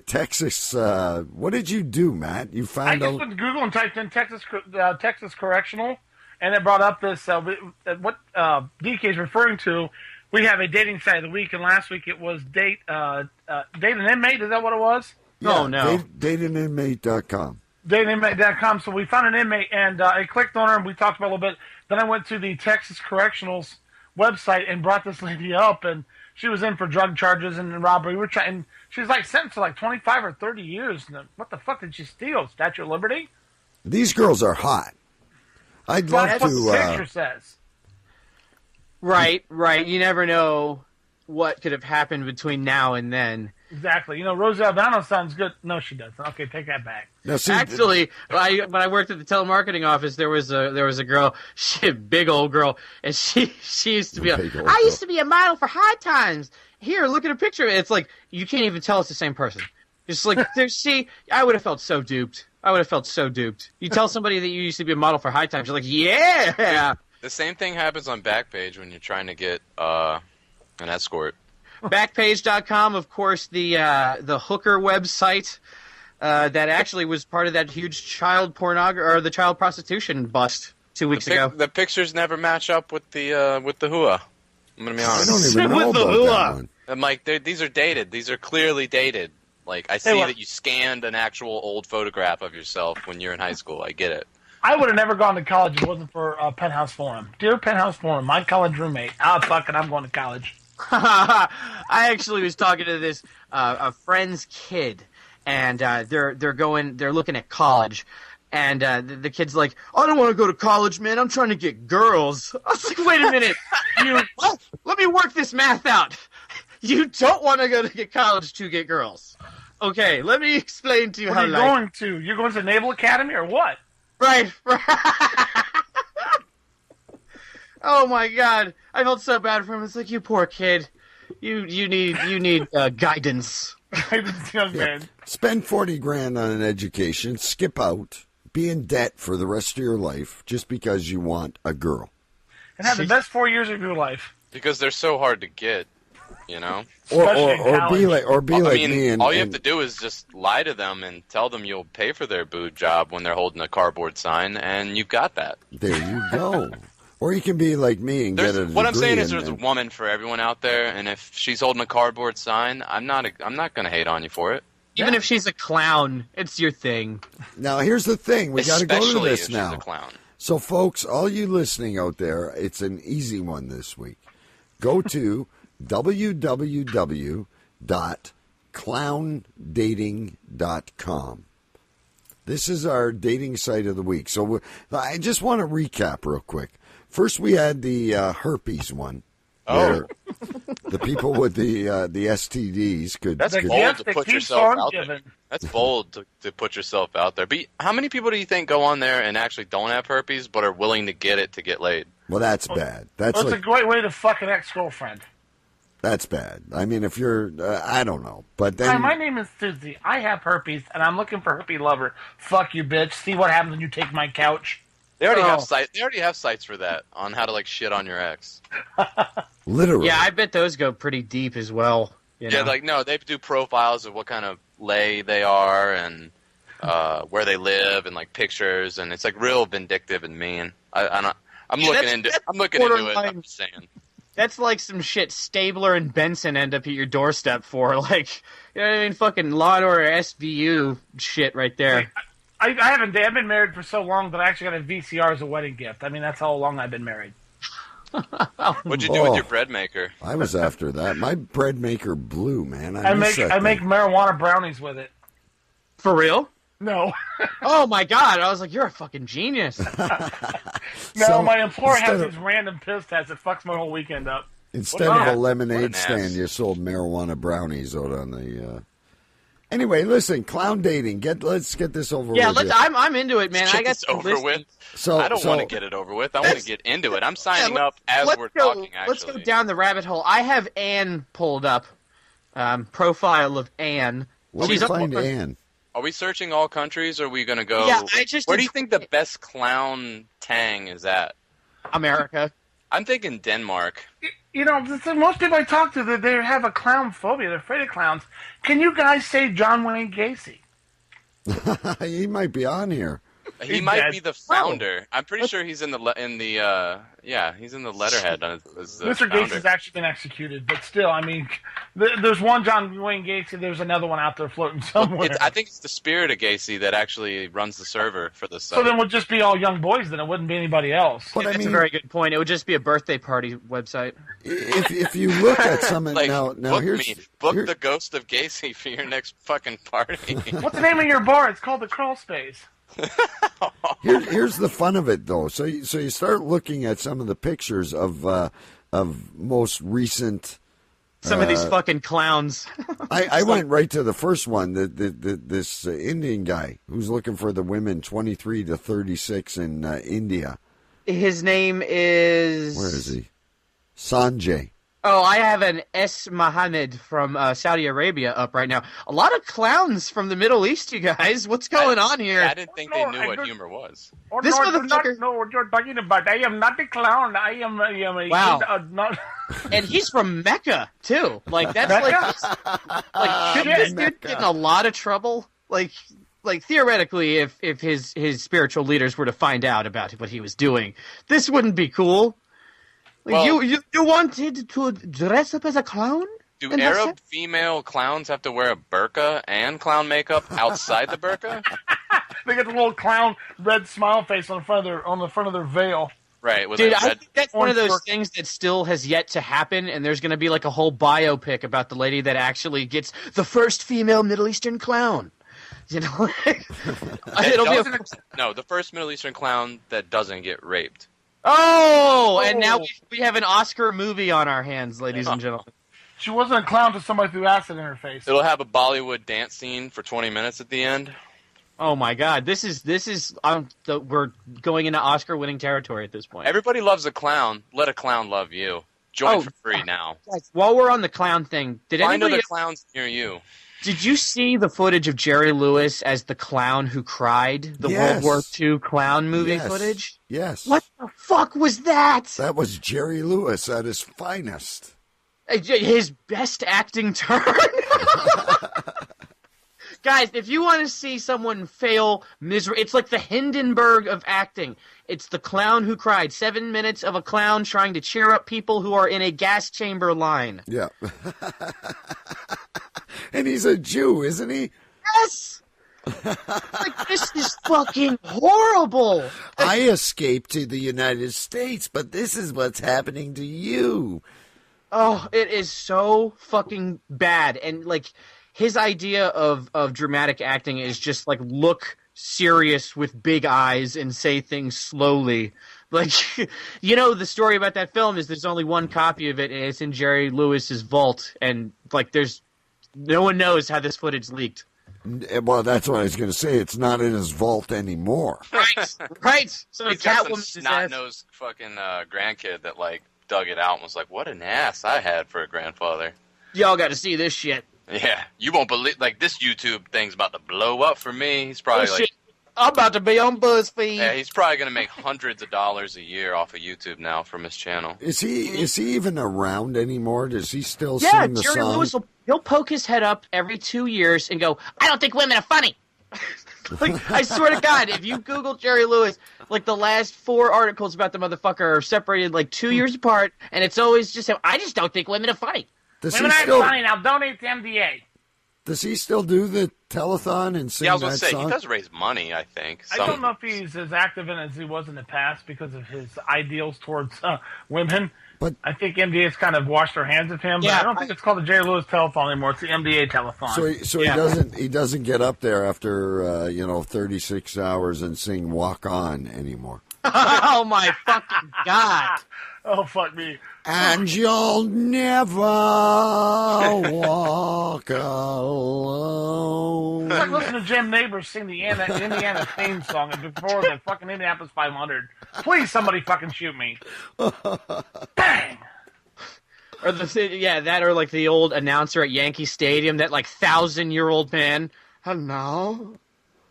Texas. What did you do, Matt? You I found just out. went to Google and typed in Texas Correctional, and it brought up this what DK is referring to. We have a dating site of the week, and last week it was Date an Inmate. Is that what it was? Yeah, Oh, no. Dateaninmate.com. Dateaninmate.com. So we found an inmate, and I clicked on her, and we talked about it a little bit. Then I went to the Texas Correctional's website and brought this lady up, and she was in for drug charges and robbery. We were trying, and she's like sentenced to like 25 or 30 years. What the fuck did she steal? Statue of Liberty? These girls are hot. I'd Well, love that's what the to. picture says. Right. You never know what could have happened between now and then. Exactly. You know, Rosie Aldana sounds good. No, she doesn't. Okay, take that back. Now, see, Actually, when I worked at the telemarketing office, there was a girl, a big old girl, and she used to be. I used to be a model for High Times. Here, look at a picture. It's like you can't even tell it's the same person. It's like see, I would have felt so duped. You tell somebody that you used to be a model for High Times, you're like, yeah. The same thing happens on Backpage when you're trying to get an escort. Backpage.com, of course, the hooker website that actually was part of that huge child pornography or the child prostitution bust 2 weeks ago. The pictures never match up with the hua. I'm gonna be I honest. don't even know With the about hula. that one. I'm like, these are dated. These are clearly dated. Like, I see that you scanned an actual old photograph of yourself when you're in high school. I get it. I would have never gone to college if it wasn't for Penthouse Forum. Dear Penthouse Forum, my college roommate. Fuck it, I'm going to college. I actually was talking to this a friend's kid, and they're looking at college, and the kid's like, I don't want to go to college, man. I'm trying to get girls. I was like, wait a minute, what? Let me work this math out. You don't want to go to college to get girls. Okay, let me explain to you What how are you going to? You're going to Naval Academy or what? Right. Oh my God, I felt so bad for him. It's like, you poor kid. You need guidance. Guidance, young man. Spend 40 grand on an education, skip out, be in debt for the rest of your life just because you want a girl. And have the best 4 years of your life. Because they're so hard to get, you know? Or be like me. And all you have to do is just lie to them and tell them you'll pay for their boob job when they're holding a cardboard sign, and you've got that. There you go. Or you can be like me and get a degree. What I'm saying is there's a woman for everyone out there, and if she's holding a cardboard sign, I'm not going to hate on you for it. Even if she's a clown, it's your thing. Now, here's the thing. We got to go to this if now. She's a clown. So, folks, all you listening out there, it's an easy one this week. Go to www.clowndating.com. This is our dating site of the week. So I just want to recap real quick. First, we had the herpes one. Oh. The people with the STDs could... That's bold to put yourself out there. That's bold to put yourself out there. But how many people do you think go on there and actually don't have herpes but are willing to get it to get laid? Well, that's bad. That's a great way to fuck an ex-girlfriend. That's bad. I mean, if you're... I don't know. But then... Hi, my name is Susie. I have herpes, and I'm looking for a herpes lover. Fuck you, bitch. See what happens when you take my couch. They already have sites. They already have sites for that on how to shit on your ex. Literally. Yeah, I bet those go pretty deep as well. You know? Yeah, they do profiles of what kind of lay they are and where they live and pictures, and it's real vindictive and mean. I'm looking into it. I'm just saying. That's like some shit Stabler and Benson end up at your doorstep for. You know what I mean? Fucking Law and Order SVU shit right there. I haven't. I've been married for so long that I actually got a VCR as a wedding gift. I mean, that's how long I've been married. What'd you do with your bread maker? I was after that. My bread maker blew, man. I make marijuana brownies with it. For real? No. Oh my God! I was like, you're a fucking genius. No, my employer has these random piss tests. It fucks my whole weekend up. Instead of a lemonade stand, you sold marijuana brownies out on the. Anyway, listen, clown dating. Let's get this over with. Yeah, I'm into it, man. I got this over with. I don't want to get it over with. I want to get into it. I'm signing up as we're talking. Actually, let's go down the rabbit hole. I have Anne pulled up. Profile of Anne. Where do you find Anne? Are we searching all countries, or are we going to go? Yeah, where do you think the best clown tang is at? America. I'm thinking Denmark. You know, most people I talk to, they have a clown phobia. They're afraid of clowns. Can you guys say John Wayne Gacy? He might be on here. He might be the founder. I'm pretty sure he's in the he's in the letterhead. As Mr. Gacy's actually been executed, but still, I mean, there's one John Wayne Gacy. There's another one out there floating somewhere. I think it's the spirit of Gacy that actually runs the server for the site. So then it would just be all young boys. Then it wouldn't be anybody else. But that's a very good point. It would just be a birthday party website. If you look at some now book the ghost of Gacy for your next fucking party. What's the name of your bar? It's called the Crawl Space. Here's the fun of it, though. So you start looking at some of the pictures of most recent. Some of these fucking clowns. I went right to the first one. This Indian guy who's looking for the women 23 to 36 in India. His name is. Where is he? Sanjay. Oh, I have an S. Mohammed from Saudi Arabia up right now. A lot of clowns from the Middle East, you guys. What's going on here? I didn't think they knew what humor was. This motherfucker. No, what you're talking about. I am not a clown. I am a wow. Not. And he's from Mecca too. That's should this dude get in a lot of trouble? Like theoretically, if his spiritual leaders were to find out about what he was doing, this wouldn't be cool. Well, you wanted to dress up as a clown? Do Arab female clowns have to wear a burqa and clown makeup outside the burqa? They get the little clown red smile face on the front of their veil. Right. With Dude, that I red- think that's one of those things that still has yet to happen, and there's going to be like a whole biopic about the lady that actually gets the first female Middle Eastern clown. You know, it'll be No, the first Middle Eastern clown that doesn't get raped. Oh, and now we have an Oscar movie on our hands, ladies and gentlemen. She wasn't a clown till somebody threw acid in her face. It'll have a Bollywood dance scene for 20 minutes at the end. Oh my God, this is we're going into Oscar-winning territory at this point. Everybody loves a clown. Let a clown love you. Join for free now. Guys, while we're on the clown thing, Find other clowns near you. Did you see the footage of Jerry Lewis as the clown who cried? The World War II clown movie footage? Yes. What the fuck was that? That was Jerry Lewis at his finest. His best acting turn. Guys, if you want to see someone fail miserably, it's like the Hindenburg of acting. It's the clown who cried. 7 minutes of a clown trying to cheer up people who are in a gas chamber line. Yeah. And he's a Jew, isn't he? Yes! Like, this is fucking horrible. I escaped to the United States, but this is what's happening to you. Oh, it is so fucking bad. And, like, his idea of dramatic acting is just, like, look serious with big eyes and say things slowly. Like, you know, the story about that film is there's only one copy of it, and it's in Jerry Lewis's vault. And, like, no one knows how this footage leaked. Well, that's what I was going to say. It's not in his vault anymore. Right. So He's got some snot-nosed fucking grandkid that, like, dug it out and was like, what an ass I had for a grandfather. Y'all got to see this shit. Yeah, you won't believe, like, this YouTube thing's about to blow up for me. He's probably like, I'm about to be on BuzzFeed. yeah, he's probably going to make hundreds of dollars a year off of YouTube now from his channel. Is he even around anymore? Does he still Yeah, sing the Jerry song? Lewis he'll poke his head up every 2 years and go, I don't think women are funny. Like, I swear to God, if you Google Jerry Lewis, like the last 4 articles about the motherfucker are separated like 2 years apart, and it's always just him. I just don't think women are funny. Women aren't funny. Now donate to MDA. Does he still do the telethon and sing Yeah, I was that going to say, song? he does raise money, I think. I don't know if he's as active in it as he was in the past because of his ideals towards women. But I think MDA's kind of washed their hands of him. But Yeah, I don't think it's called the Jerry Lewis Telethon anymore. It's the MDA Telethon. So he doesn't get up there after 36 hours and sing "Walk On" anymore. Oh my fucking God. Oh, fuck me. And you'll never walk alone. It's like listening to Jim Neighbors sing the Indiana theme song before the fucking Indianapolis 500. Please, somebody fucking shoot me. Bang! Or that or like the old announcer at Yankee Stadium, that like 1,000-year-old man. And now,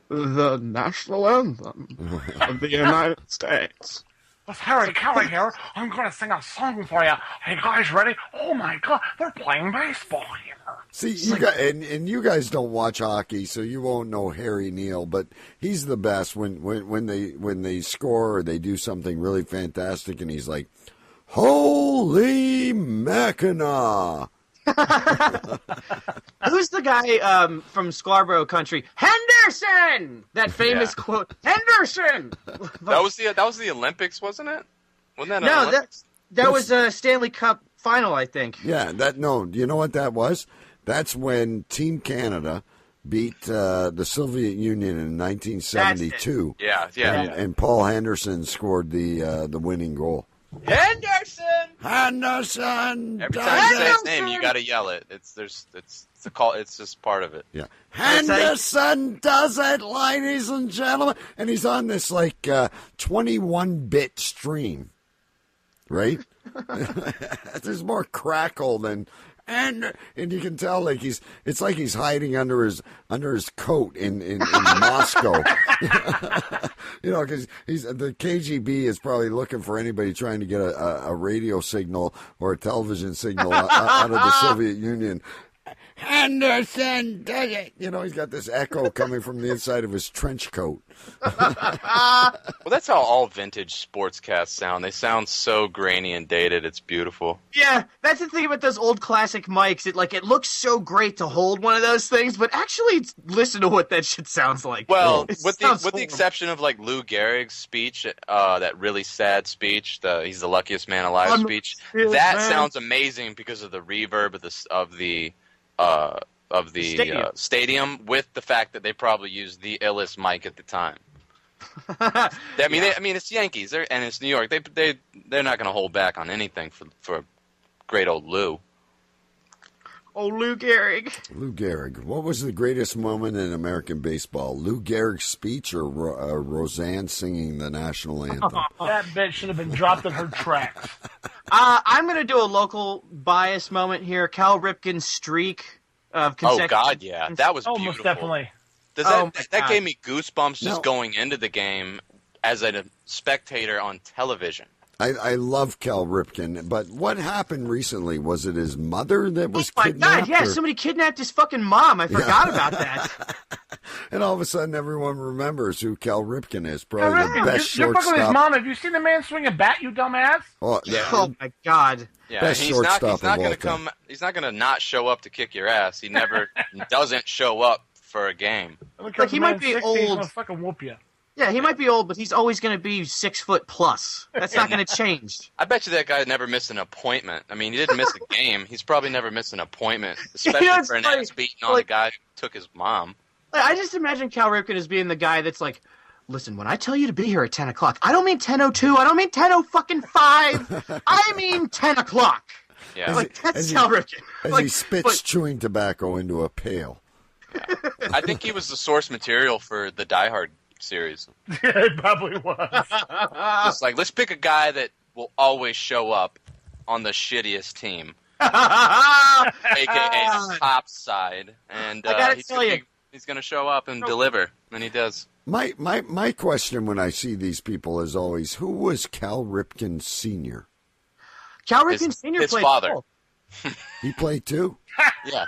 the national anthem of the United States. It's Harry Kelly here. I'm going to sing a song for you. Are you guys ready? Oh my God, they're playing baseball here. See, and you guys don't watch hockey, so you won't know Harry Neal, but he's the best when they score or they do something really fantastic, and he's like, "Holy Mackinac!" Who's the guy from Scarborough Country? Henderson! That famous quote. Henderson! That was the Olympics, wasn't it? Wasn't that No, Olympics? that was a Stanley Cup final, I think. Yeah, you know what that was? That's when Team Canada beat the Soviet Union in 1972. Yeah. And Paul Henderson scored the winning goal. Henderson! Henderson! Every time you say his name, you got to yell it. It's a call. It's just part of it. Yeah. Henderson does it, ladies and gentlemen. And he's on this 21-bit stream, right? There's more crackle than and you can tell it's like he's hiding under his coat in Moscow. Because the KGB is probably looking for anybody trying to get a radio signal or a television signal out of the Soviet Union. Henderson does it. You know, he's got this echo coming from the inside of his trench coat. Well, that's how all vintage sportscasts sound. They sound so grainy and dated. It's beautiful. Yeah, that's the thing about those old classic mics. It looks so great to hold one of those things, but actually listen to what that shit sounds like. Well, It with sounds the horrible. exception of like Lou Gehrig's speech, that really sad speech, he's the luckiest man alive speech. That sounds amazing because of the reverb of the stadium, with the fact that they probably used the illest mic at the time. I mean, it's Yankees, and it's New York. They're not going to hold back on anything for great old Lou. Oh, Lou Gehrig. Lou Gehrig. What was the greatest moment in American baseball? Lou Gehrig's speech or Roseanne singing the national anthem? That bitch should have been dropped in her tracks. I'm going to do a local bias moment here. Cal Ripken's streak of consecutive... Oh, God, yeah. That was beautiful. Most definitely. That gave me goosebumps just going into the game as a spectator on television. I love Cal Ripken, but what happened recently? Was it his mother that was kidnapped? Oh, my God, yeah, or- somebody kidnapped his fucking mom. I forgot about that. And all of a sudden, everyone remembers who Cal Ripken is. Probably the best You're fucking his shortstop. mom. Have you seen the man swing a bat, you dumbass? Oh, yeah. Oh, my God. Yeah, Best he's shortstop not of going all to time. come. He's not going to not show up to kick your ass. He never doesn't show up for a game. Like, he might be 60, he's old. gonna fucking whoop you. Yeah, he might be old, but he's always going to be 6 foot plus. That's not going to change. I bet you that guy never missed an appointment. I mean, he didn't miss a game. He's probably never missed an appointment, especially You know, it's for an funny, ass beating on a guy who took his mom. I just imagine Cal Ripken as being the guy that's like, listen, when I tell you to be here at 10 o'clock, I don't mean 10:02, I don't mean 10:05, I mean 10 o'clock. Yeah. Like, that's as he- Cal Ripken. As Like, he spits but- chewing tobacco into a pail. I think he was the source material for the Die Hard series. Yeah, it probably was. Just like, let's pick a guy that will always show up on the shittiest team, aka the top side, and I gotta tell you. he's going to show up and deliver, and he does. My question when I see these people is always, who was Cal Ripken Sr.? Cal Ripken Sr. his played father. ball. He played too? Yeah,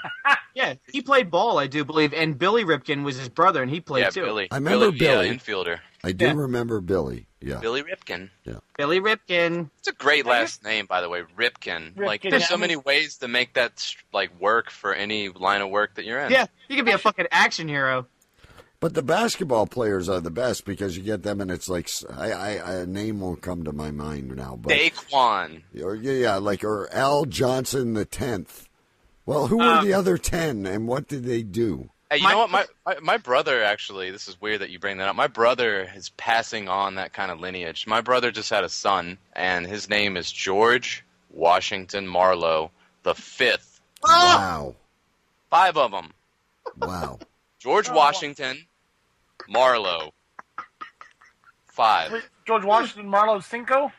Yeah, he played ball, I do believe, and Billy Ripken was his brother, and he played yeah, too. Billy. I remember Billy. Infielder. I do remember Billy. Yeah. Billy Ripken. Billy Ripken. It's a great last name, by the way, Ripken. Like, Ripken, there's yeah. so many ways to make that work for any line of work that you're in. Yeah, you could be a fucking action hero. But the basketball players are the best because you get them and it's like, a name won't come to my mind now. But Daquan. or Al Johnson the 10th. Well, who were the other 10 and what did they do? Hey, you know what? My brother, actually, this is weird that you bring that up. My brother is passing on that kind of lineage. My brother just had a son, and his name is George Washington Marlowe the 5th. Wow. 5 of them. Wow. George Washington Marlowe. 5. George Washington, Marlo Cinco?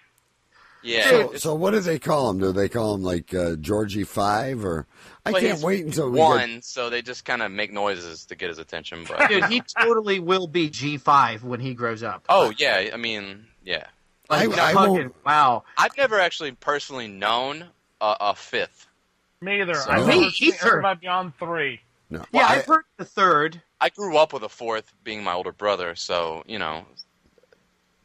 Yeah. So what do they call him? Do they call him like Georgie 5 or? I Well, can't he's wait until we one, get. so they just kind of make noises to get his attention. But Dude, he totally will be G5 when he grows up. oh yeah, I mean yeah. I Fucking- won't. wow. I've never actually personally known a 5th. Me either. So- I've Me never seen either. everybody beyond 3. No. Yeah, Well, I've heard the third. I grew up with a 4th, being my older brother, so you know.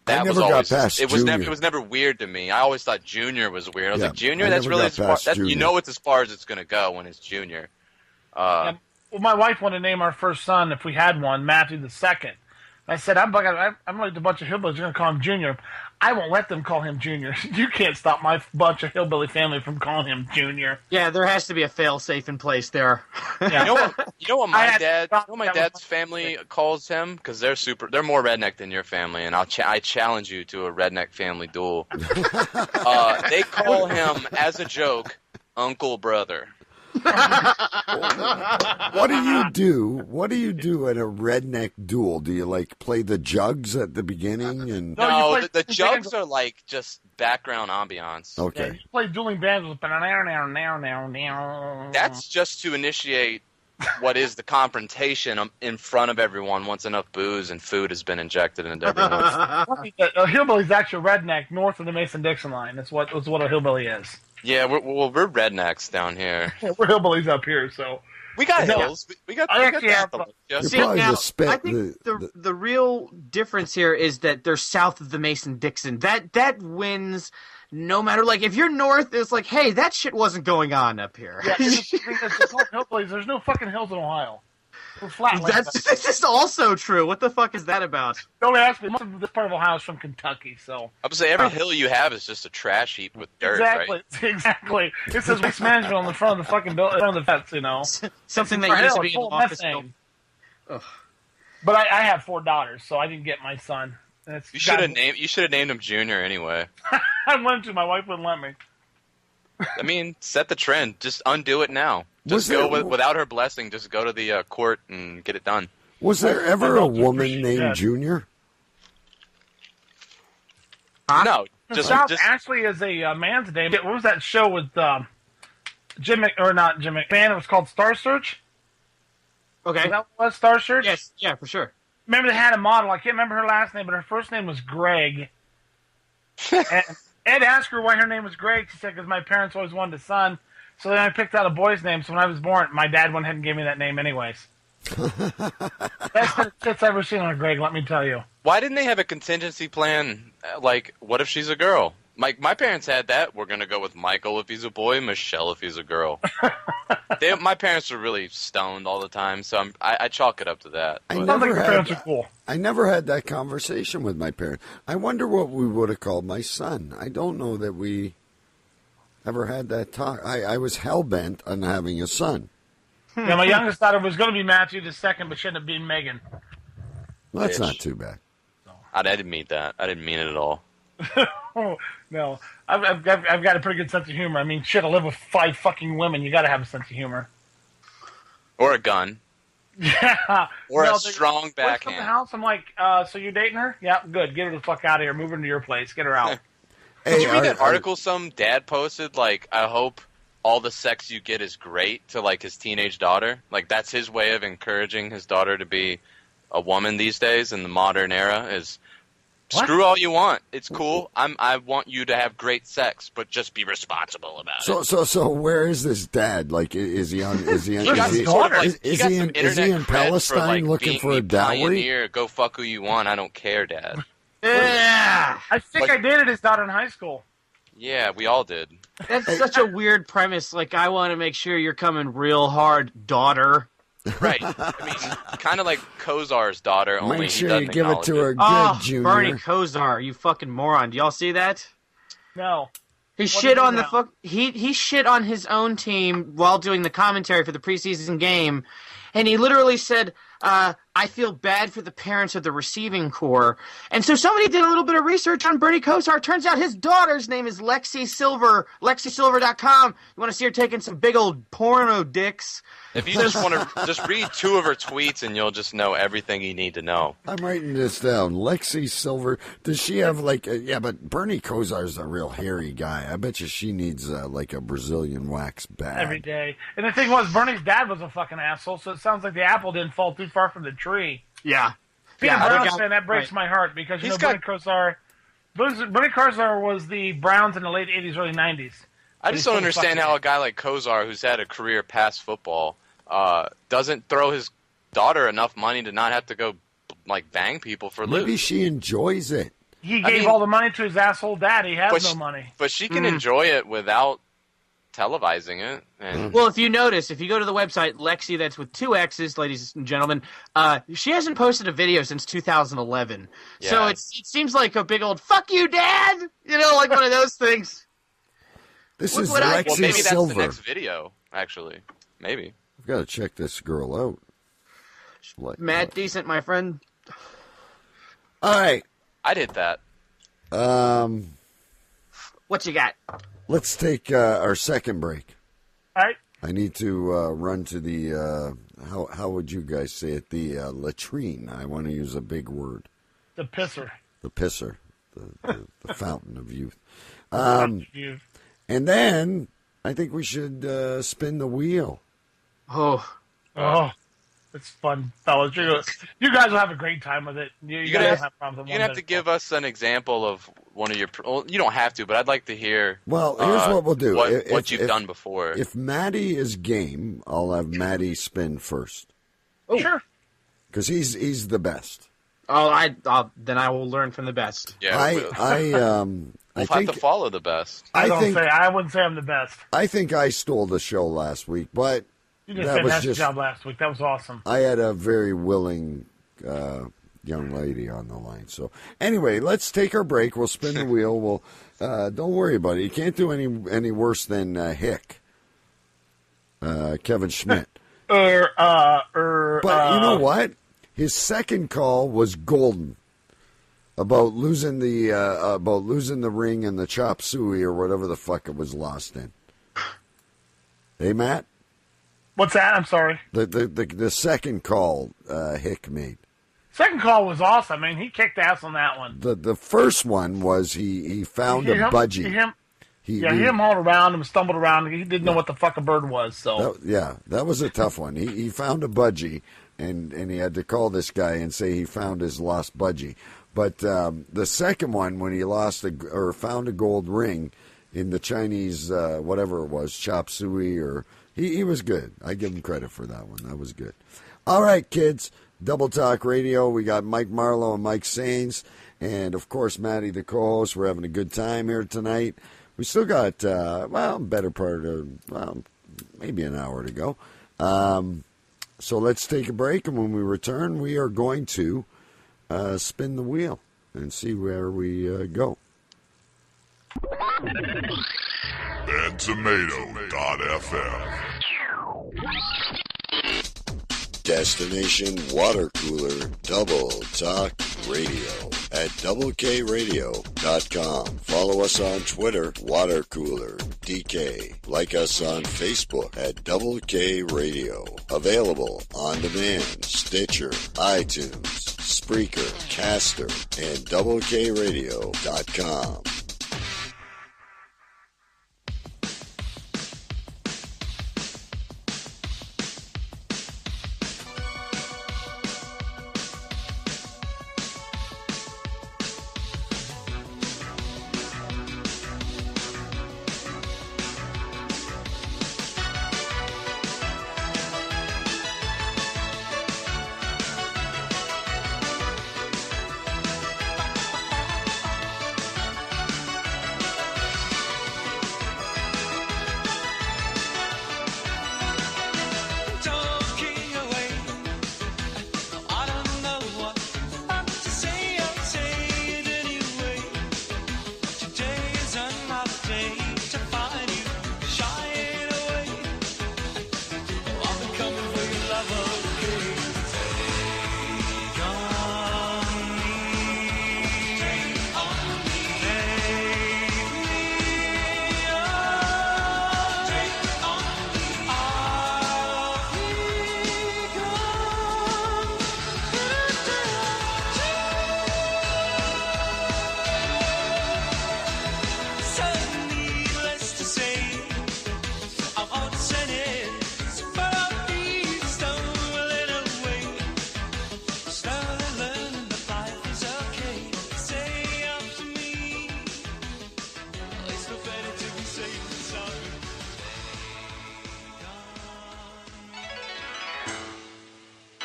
I That was never got always past it was never junior. it was never weird to me. I always thought junior was weird. I was Yeah, like, junior, I that's never really got as far. past That's, you junior. know, it's as far as it's going to go when it's junior. Well, my wife wanted to name our first son, if we had one, Matthew the Second. I said, I'm like a bunch of hillbillies. You're going to call him Junior. I won't let them call him Junior. You can't stop my bunch of hillbilly family from calling him Junior. Yeah, there has to be a fail-safe in place there. Yeah. You know what I had- my dad's family calls him, because they're more redneck than your family, and I challenge you to a redneck family duel. They call him, as a joke, Uncle Brother. What do you do? What do you do at a redneck duel? Do you like play the jugs at the beginning and? No, No, you play the jugs bands. are like just background ambiance. Yeah, Okay. you play dueling bands with That's just to initiate what is the confrontation in front of everyone once enough booze and food has been injected into everyone. A hillbilly's actually redneck north of the Mason-Dixon line. That's what a hillbilly is. Yeah, we're rednecks down here. We're hillbillies up here, so We got No. hills. We got actually have- that. You're See, probably now, just spit I think the real difference here is that they're south of the Mason-Dixon. That wins no matter, like, if you're north, it's like, hey, that shit wasn't going on up here. Yeah, it's all hillbillies. There's no fucking hills in Ohio. We're flatlands. That's also true. What the fuck is that about? Don't ask me. Most of this part of Ohio is from Kentucky, so. I would say every hill you have is just a trash heap with dirt, Exactly, right? exactly. It says waste management on the front of the fucking building, front of the fence, you know. Something It's that used to hell, be it's an full of office methane. building. But I have 4 daughters, so I didn't get my son. And it's You should have named him Junior anyway. I wanted to. My wife wouldn't let me. I mean, set the trend. Just undo it now. Just without her blessing. Just go to the court and get it done. Was there ever a woman named Junior? No, The South actually is a man's name. What was that show with Jim McMahon? It was called Star Search. Okay. Was that what it was, Star Search? Yes, yeah, for sure. Remember they had a model. I can't remember her last name, but her first name was Greg. And Ed asked her why her name was Greg. She said, because my parents always wanted a son. So then I picked out a boy's name. So when I was born, my dad went ahead and gave me that name anyways. Best shit's ever seen on a Greg, let me tell you. Why didn't they have a contingency plan? Like, what if she's a girl? My parents had that. We're going to go with Michael if he's a boy, Michelle if he's a girl. My parents were really stoned all the time, so I chalk it up to that. I never had that conversation with my parents. I wonder what we would have called my son. I don't know that we ever had that talk. I was hell-bent on having a son. Yeah, my youngest daughter was going to be Matthew the second, but she ended up being Megan. Well, that's not too bad. I didn't mean that. I didn't mean it at all. Oh, no. I've got a pretty good sense of humor. I mean, shit, I live with 5 fucking women. You got to have a sense of humor. Or a gun. Yeah. Or No, a strong At the backhand. house, I'm like, so you're dating her? Yeah, good. Get her the fuck out of here. Move her to your place. Get her out. Did you read that article some dad posted? Like, I hope all the sex you get is great to, like, his teenage daughter. Like, that's his way of encouraging his daughter to be a woman these days in the modern era is screw all you want. It's cool. I want you to have great sex, but just be responsible about it. So where is this dad? Like, is he on? Is he in Cred Palestine looking for a dowry? Pioneer, go fuck who you want. I don't care, Dad. Yeah. I think I dated his daughter in high school. Yeah, we all did. That's such a weird premise. Like, I want to make sure you're coming real hard, daughter. Right. I mean, kind of like Kozar's daughter, only Make he sure doesn't you give it to her acknowledge good, Junior. Bernie Kosar, you fucking moron. Do y'all see that? No. He What shit did he on the do fuck. He shit on his own team while doing the commentary for the preseason game, and he literally said, "I feel bad for the parents of the receiving corps." And so somebody did a little bit of research on Bernie Kosar. Turns out his daughter's name is Lexi Silver. LexiSilver.com. You want to see her taking some big old porno dicks? If you just want to just read 2 of her tweets, and you'll just know everything you need to know. I'm writing this down. Lexi Silver. Does she have like? Yeah, but Bernie Kosar's a real hairy guy. I bet you she needs like a Brazilian wax bag. Every day. And the thing was, Bernie's dad was a fucking asshole, so it sounds like the apple didn't fall too far from the tree. Yeah. Being a Yeah, Browns they got- fan, that breaks right. my heart because, you He's know, Bernie Kosar was the Browns in the late 80s, early 90s. I just don't understand how a guy like Kosar, who's had a career past football, doesn't throw his daughter enough money to not have to go like bang people for loot. Maybe she enjoys it. He gave all the money to his asshole dad. He has no money. But she can enjoy it without televising it. And Well, if you notice, if you go to the website, Lexi, that's with 2 X's, ladies and gentlemen, she hasn't posted a video since 2011. So Yeah. it seems like a big old, fuck you, Dad! You know, like one of those things. This Look is what I- Lexi well, maybe that's Silver. the next video, actually. Maybe. I've got to check this girl out. Mad decent, my friend. All right. I did that. What you got? Let's take our second break. All right. I need to run to the, how would you guys say it? The latrine. I want to use a big word. The pisser. The pisser. The fountain of youth. You- And then I think we should spin the wheel. Oh. It's fun, fellas. You guys will have a great time with it. You guys You're don't gonna have problems with You're gonna have to give us an example of one of your. Well, you don't have to, but I'd like to hear. Well, here's what we'll do. What you've done before. If Maddie is game, I'll have Maddie spin first. Oh. Sure. Because he's the best. Oh, then I will learn from the best. Yeah, we'll have to follow the best. I wouldn't say I'm the best. I think I stole the show last week, but you did a fantastic job last week. That was awesome. I had a very willing young lady on the line. So anyway, let's take our break. We'll spin the wheel. We'll don't worry about it. You can't do any worse than Hick, Kevin Schmidt. But you know what? His second call was golden about losing the ring and the chop suey or whatever the fuck it was lost in. Hey, Matt? What's that? I'm sorry. The second call Hick made. Second call was awesome. I mean, he kicked ass on that one. The first one was he found a budgie. He hauled around and stumbled around. He didn't know what the fuck a bird was. So that was a tough one. He found a budgie, and he had to call this guy and say he found his lost budgie. But the second one, when he found a gold ring in the Chinese whatever it was, chop suey, or he was good. I give him credit for that one. That was good. All right, kids. Double Talk Radio. We got Mike Marlowe and Mike Sains, and of course Maddie, the co-host. We're having a good time here tonight. We still got better part of maybe an hour to go. So let's take a break, and when we return, we are going to spin the wheel and see where we go. BadTomato.fm. Destination Water Cooler Double Talk Radio at doublekradio.com. Follow us on Twitter, Water Cooler DK. Like us on Facebook at Double K Radio. Available on demand, Stitcher, iTunes, Spreaker, Caster, and doublekradio.com.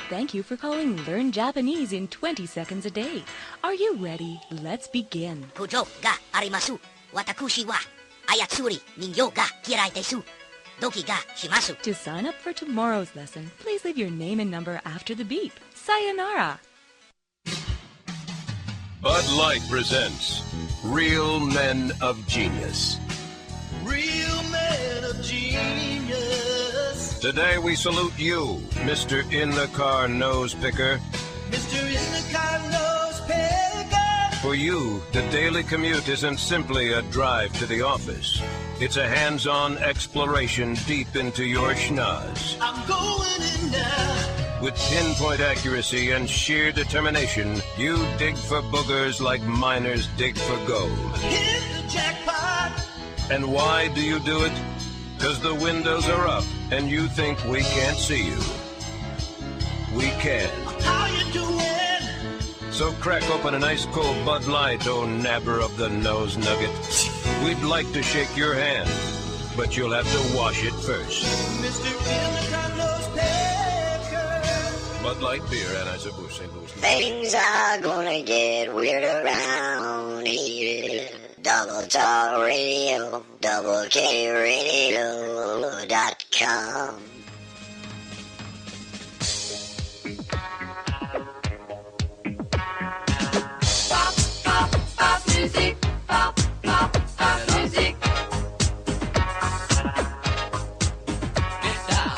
Thank you for calling Learn Japanese in 20 seconds a day. Are you ready? Let's begin. 苦情があります。私は操り人形が嫌いです。ドキがします。 To sign up for tomorrow's lesson, please leave your name and number after the beep. Sayonara. Bud Light presents Real Men of Genius. Real men of genius. Today we salute you, Mr. In-the-Car Nose Picker. Mr. In-the-Car Nose Picker. For you, the daily commute isn't simply a drive to the office. It's a hands-on exploration deep into your schnoz. I'm going in now. With pinpoint accuracy and sheer determination, you dig for boogers like miners dig for gold. Hit the jackpot. And why do you do it? Because the windows are up and you think we can't see you. We can. How you doing? So crack open an ice cold Bud Light, oh nabber of the nose nugget. We'd like to shake your hand, but you'll have to wash it first. Bud Light beer, Anheuser-Busch, St. Louis. Things are gonna get weird around here. Double Talk Radio, doublekradio.com. Pop, pop, pop music. Pop, pop, pop music. Get down.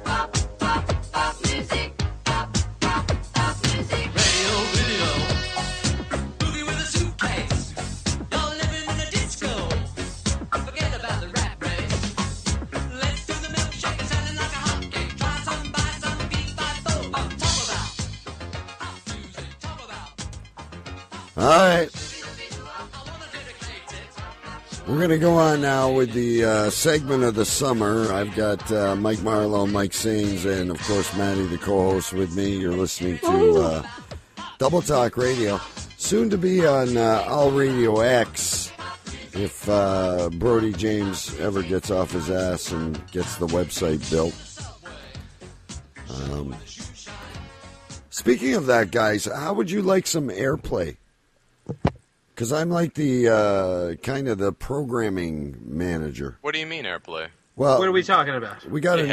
Pop, pop, pop music. Pop, pop, pop music. Radio, video. Movie with a suitcase. You're living in a disco. Forget about the rat race. Let's do the milkshake and selling like a hotcake. Try some, buy some, beat by four. Talk about pop music. Talk about. All right. We're going to go on now with the segment of the summer. I've got Mike Marlowe, Mike Sings, and, of course, Maddie, the co-host, with me. You're listening to Double Talk Radio. Soon to be on All Radio X if Brody James ever gets off his ass and gets the website built. Speaking of that, guys, how would you like some airplay? Because I'm like the kind of the programming manager. What do you mean airplay? Well, What are we talking about? we got Yeah,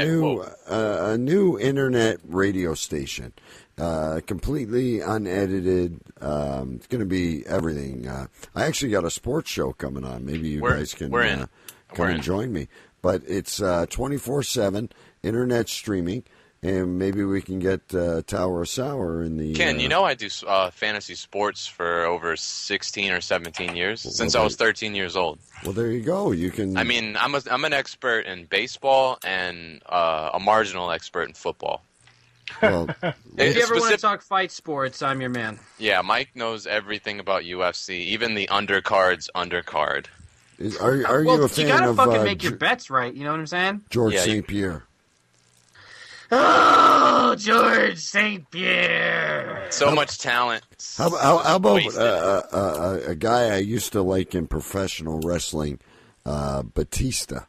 a new internet radio station, completely unedited. It's going to be everything. I actually got a sports show coming on. Maybe you guys can we're in. come and join me. But it's 24/7 internet streaming. And maybe we can get Tower of Sour in the... Ken, you know I do fantasy sports for over 16 or 17 years, since I was 13 years old. Well, there you go. You can... I mean, I'm an expert in baseball and a marginal expert in football. Well, If you ever want to talk fight sports, I'm your man. Yeah, Mike knows everything about UFC, even the undercard's undercard. Are Well, you a fan you gotta of fucking make your bets right, you know what I'm saying? George Yeah, St. Pierre? Oh, George St. Pierre. So much talent. How about Wasted. a guy I used to like in professional wrestling, Batista?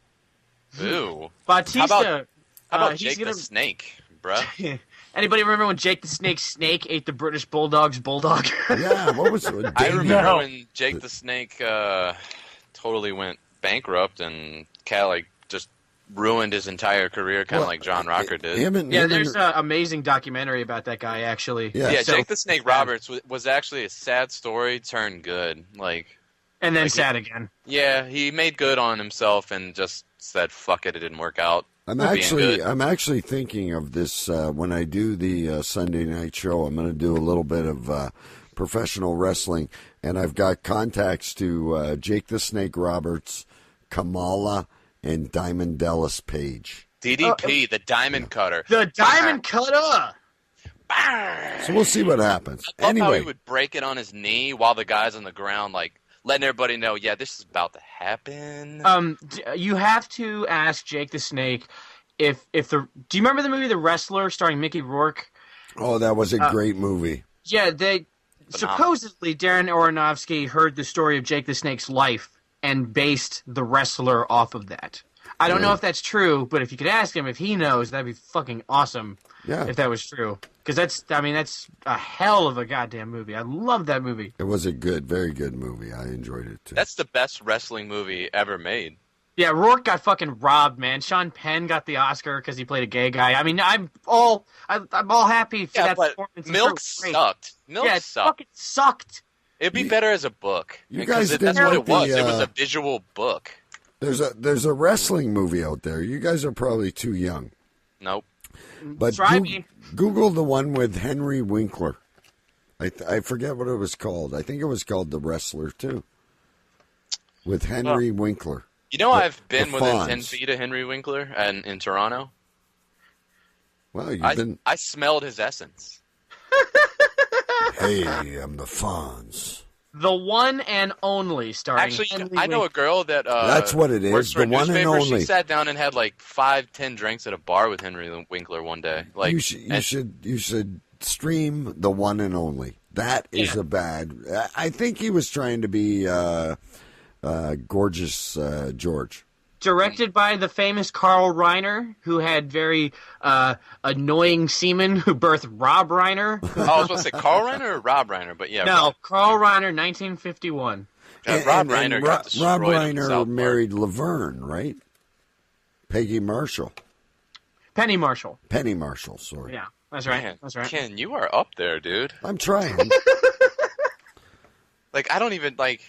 Ooh. Batista. How about he's Jake the Snake, bruh? Anybody remember when Jake the Snake ate the British Bulldog's bulldog? Yeah, what was it? I remember when Jake the Snake totally went bankrupt and just ruined his entire career, kind of like John Rocker did. There's an amazing documentary about that guy, actually. Yeah, Jake the Snake Roberts was actually a sad story turned good. And then sad again. Yeah, he made good on himself and just said, fuck it, it didn't work out. I'm actually thinking of this when I do the Sunday night show. I'm going to do a little bit of professional wrestling, and I've got contacts to Jake the Snake Roberts, Kamala, and Diamond Dallas Page. DDP, the Diamond Cutter. The Diamond Cutter! So we'll see what happens. I love how Anyway, he would break it on his knee while the guy's on the ground, letting everybody know, yeah, this is about to happen. You have to ask Jake the Snake if do you remember the movie The Wrestler starring Mickey Rourke? oh, that was a great movie. Yeah, supposedly Darren Aronofsky heard the story of Jake the Snake's life and based The Wrestler off of that. I don't know if that's true, but if you could ask him if he knows, that'd be fucking awesome. Yeah. If that was true, because that's a hell of a goddamn movie. I love that movie. It was a very good movie. I enjoyed it too. That's the best wrestling movie ever made. Yeah, Rourke got fucking robbed, man. Sean Penn got the Oscar because he played a gay guy. I mean, I'm all happy for that performance. Milk sucked. Milk it sucked. fucking sucked. It'd be better as a book. You guys That's didn't what like it was. the, It was a visual book. There's a wrestling movie out there. You guys are probably too young. Nope. But Google the one with Henry Winkler. I forget what it was called. I think it was called The Wrestler too. With Henry Winkler. You know, I've been within Fonz. 10 feet of Henry Winkler in Toronto. Well, I smelled his essence. Hey, I'm the Fonz. The one and only starring. Actually, Henry I know a girl that That's what it is, works for the a one and newspaper. only. She sat down and had 5-10 drinks at a bar with Henry Winkler one day. You should stream The One and Only. That is a bad. I think he was trying to be Gorgeous George. Directed by the famous Carl Reiner, who had very annoying semen who birthed Rob Reiner. I was going to say Carl Reiner or Rob Reiner, but yeah. No, Carl Reiner, 1951. Rob Reiner got destroyed Rob in Reiner South Park. married Laverne, right? Peggy Marshall. Penny Marshall. Penny Marshall, sorry. Yeah, that's right. Man, That's right. Ken, you are up there, dude. I'm trying. Like, I don't even, like...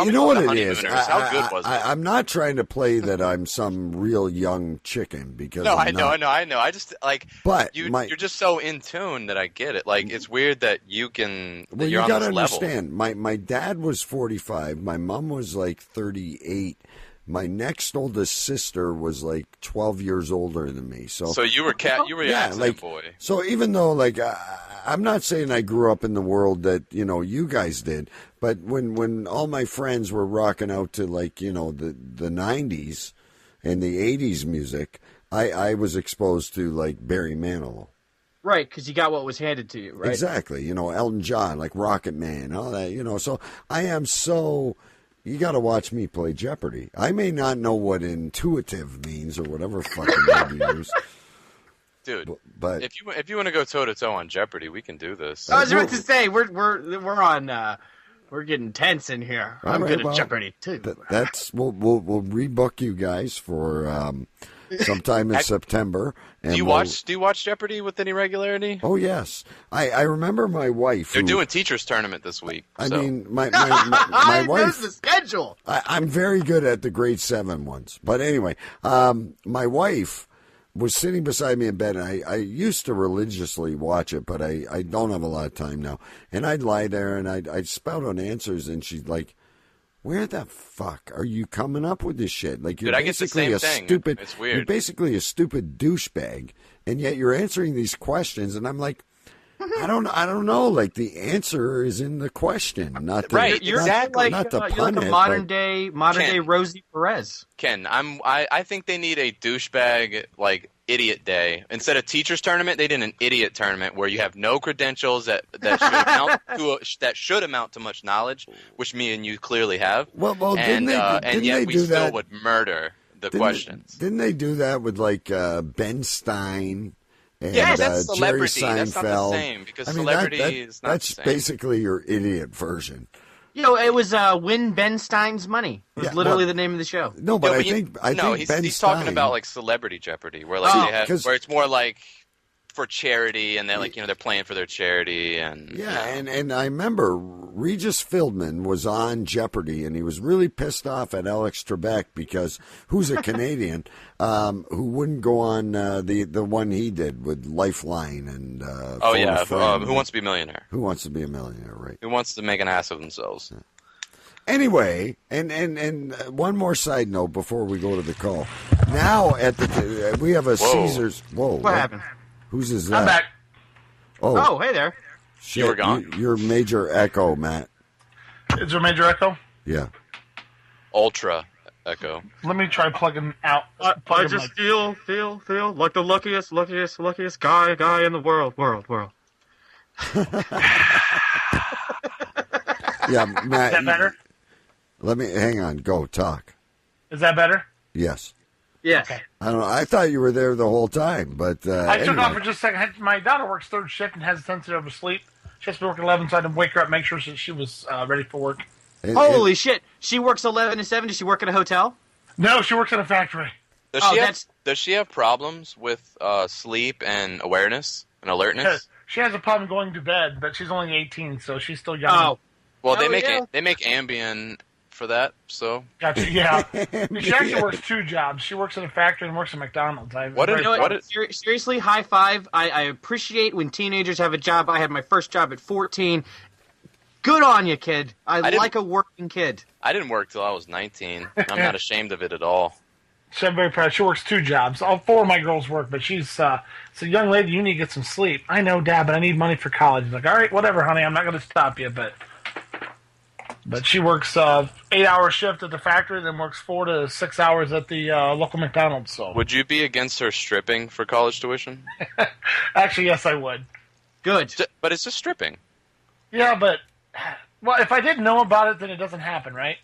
You know what it is? How good was it? I'm not trying to play that I'm some real young chicken because No, I'm I not. know. I just, like, But you're just so in tune that I get it. Like, it's weird that you can, that Well, you you're on got to this level. understand. My dad was 45. My mom was like 38. My next oldest sister was like 12 years older than me. So you were the accident boy. So even though like I'm not saying I grew up in the world that you guys did, but when all my friends were rocking out to like the 90s and the 80s music, I was exposed to like Barry Manilow. Right, because you got what was handed to you, right? Exactly. Elton John, like Rocket Man, all that. So I am so. You got to watch me play Jeopardy. I may not know what intuitive means or whatever fucking word you use. Dude, but if you want to go toe to toe on Jeopardy, we can do this. I was about to say we're on we're getting tense in here. I'm good at Jeopardy too. That's we'll rebook you guys for sometime in September. And do you watch Jeopardy with any regularity? Oh yes, I remember my wife. They're doing teachers tournament this week. I so. mean, my wife knows the schedule. I'm very good at the grade 7 ones, but anyway, my wife was sitting beside me in bed, and I used to religiously watch it, but I don't have a lot of time now. And I'd lie there and I'd spout out answers, and she's like, "Where the fuck are you coming up with this shit? Like you're Dude, I get the basically same thing. stupid. It's weird. You're basically a stupid douchebag, and yet you're answering these questions." And I'm like, I don't know. Like the answer is in the question, not the right. You're exactly. not the you're like a modern day Rosie Perez. Ken, I think they need a douchebag like idiot day instead of teachers tournament. They did an idiot tournament where you have no credentials that should amount to much knowledge, which me and you clearly have. Well, and didn't yet they we do still that? would murder the questions. Didn't they do that with like Ben Stein? And, yeah, that's Jerry celebrity. Seinfeld. That's not the same because celebrity is not that's the same. basically your idiot version. It was Win Ben Stein's Money. It was literally the name of the show. No, but I think he's talking about like Celebrity Jeopardy, where like where it's more like for charity, and they're like they're playing for their charity, and and I remember Regis Philbin was on Jeopardy, and he was really pissed off at Alex Trebek because who's a Canadian who wouldn't go on the one he did with Lifeline and Who Wants to Be a Millionaire? Who Wants to Be a Millionaire? Right? Who wants to make an ass of themselves? Anyway, and one more side note before we go to the call. Now we have a Caesars. Whoa! What happened? Whose is that? I'm back. Oh, hey there. Shit, you were gone. You're major echo, Matt. Is there a major echo? Yeah. Ultra echo. Let me try plugging out. I just feel like the luckiest guy in the world. Yeah, Matt. Is that better? Let me hang on. Go talk. Is that better? Yes. Yes. Okay. I don't know. I thought you were there the whole time, but I took anyway. off for just a second. My daughter works third shift and has a tendency to oversleep. She has to work at 11, so I had to wake her up, make sure she was ready for work. Holy shit! She works 11 to 7. Does she work at a hotel? No, she works at a factory. Does she have problems with sleep and awareness and alertness? She has a problem going to bed, but she's only 18, so she's still young. Oh. Well, they make Ambien for that, so. Gotcha, yeah. She actually works 2 jobs. She works at a factory and works at McDonald's. Seriously, high five. I appreciate when teenagers have a job. I had my first job at 14. Good on you, kid. I like a working kid. I didn't work till I was 19. I'm not ashamed of it at all. So I'm very proud. She works 2 jobs. All 4 of my girls work, but she's so young lady, you need to get some sleep. I know, Dad, but I need money for college. I'm like, all right, whatever, honey. I'm not going to stop you, But she works 8-hour shift at the factory, then works 4 to 6 hours at the local McDonald's. So would you be against her stripping for college tuition? Actually, yes, I would. Good. But it's just stripping. Yeah, but well, if I didn't know about it, then it doesn't happen, right?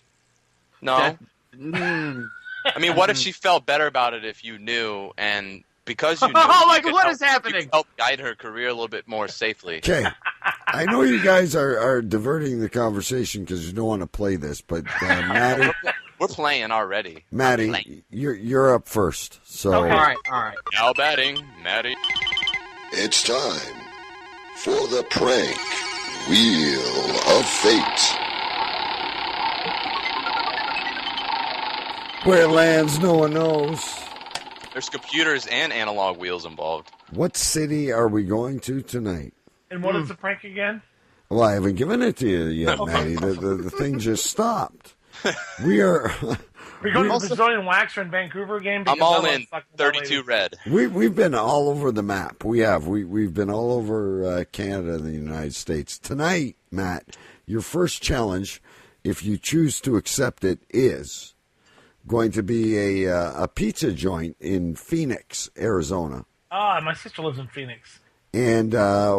No. I mean, what if she felt better about it if you knew, and because you knew, what is happening? You could help guide her career a little bit more safely. Okay. I know you guys are diverting the conversation because you don't want to play this, but Maddie, we're playing already. Maddie, you're up first. So all right. Now batting, Maddie. It's time for the prank Wheel of Fate. Where it lands, no one knows. There's computers and analog wheels involved. What city are we going to tonight? And what is the prank again? Well, I haven't given it to you yet, Maddie. The thing just stopped. We are. We're going to the Brazilian Waxer in Vancouver game. I'm all in. 32 red. We've been all over the map. We have. We've been all over Canada and the United States. Tonight, Matt, your first challenge, if you choose to accept it, is going to be a pizza joint in Phoenix, Arizona. My sister lives in Phoenix. And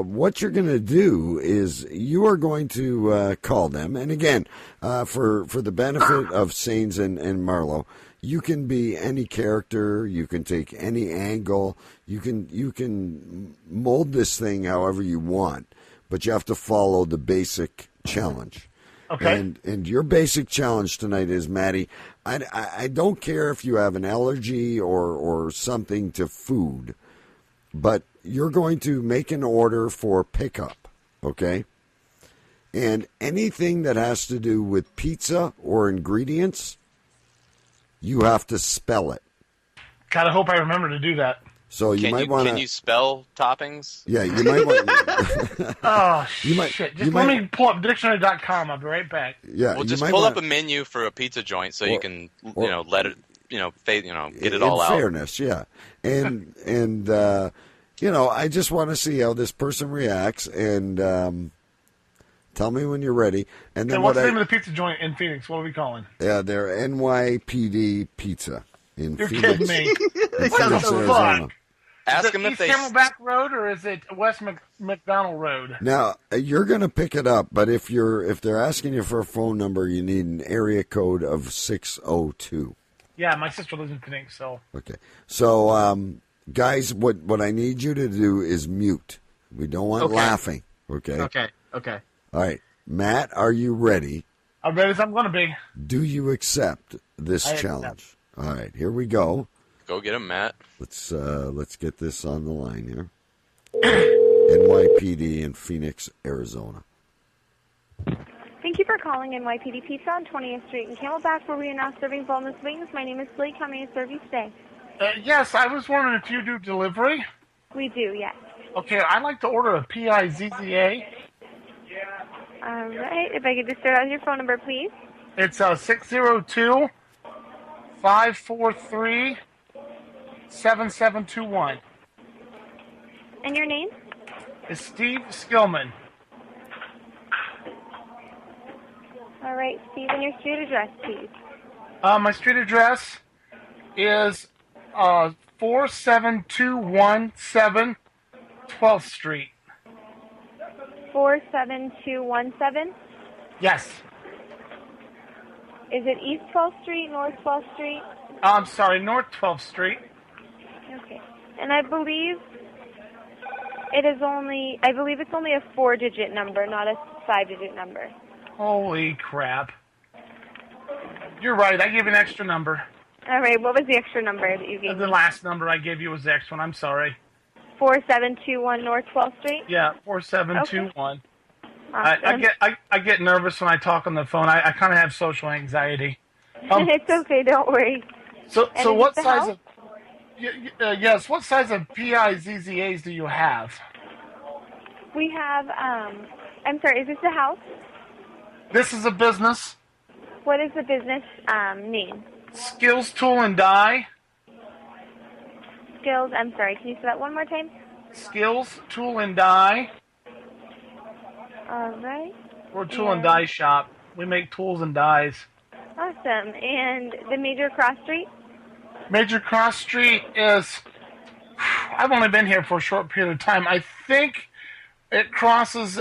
what you're going to do is you are going to call them. And again, for the benefit of Sains and Marlo, you can be any character. You can take any angle. You can mold this thing however you want, but you have to follow the basic challenge. Okay. And your basic challenge tonight is, Maddie, I don't care if you have an allergy or something to food, but you're going to make an order for pickup, okay? And anything that has to do with pizza or ingredients, you have to spell it. God, I hope I remember to do that. So you might want to. Can you spell toppings? Yeah, you might want. Oh shit! Just let me pull up dictionary.com. I'll be right back. Yeah, well, just pull up a menu for a pizza joint so you can, let it, get it all out. In fairness, yeah, and I just want to see how this person reacts, and tell me when you're ready. And then what's the name of the pizza joint in Phoenix? What are we calling? Yeah, they're NYPD Pizza in You're Phoenix. kidding me. Phoenix, Arizona. Ask them if East they. Camelback Road or is it West McDonald Road? Now you're going to pick it up, but if they're asking you for a phone number, you need an area code of 602. Yeah, my sister lives in Phoenix, so. Okay, so guys, what I need you to do is mute. We don't want laughing. Okay. Okay. All right, Matt, are you ready? I'm ready as I'm going to be. Do you accept this challenge? All right, here we go. Go get him, Matt. Let's get this on the line here. NYPD in Phoenix, Arizona. Thank you for calling NYPD Pizza on 20th Street in Camelback, where we are now serving boneless wings. My name is Blake. How may I serve you today? Yes, I was wondering if you do delivery. We do, yes. Okay, I'd like to order a PIZZA. All right. If I could just start out with your phone number, please. It's 602-543-7721. And your name? It's Steve Skillman. All right, Steve, and your street address, please. My street address is 47217 12th Street. 47217? Yes. Is it East 12th Street, North 12th Street? I'm sorry, North 12th Street. Okay. And I believe it's only a 4-digit number, not a 5-digit number. Holy crap. You're right, I gave an extra number. All right, what was the extra number that you gave me? The last number I gave you was the extra one, I'm sorry. 4721 North 12th Street? Yeah, 4721. Awesome. I get nervous when I talk on the phone. I kind of have social anxiety. It's okay, don't worry. So what size of... yes, what size of PIZZAs do you have? We have, I'm sorry, is this a house? This is a business. What is the business name? Skills Tool and Die. Skills, I'm sorry, can you say that one more time? Skills Tool and Die. All right. We're a tool and die shop. We make tools and dies. Awesome. And the Major Cross Street? Major Cross Street is... I've only been here for a short period of time. I think It crosses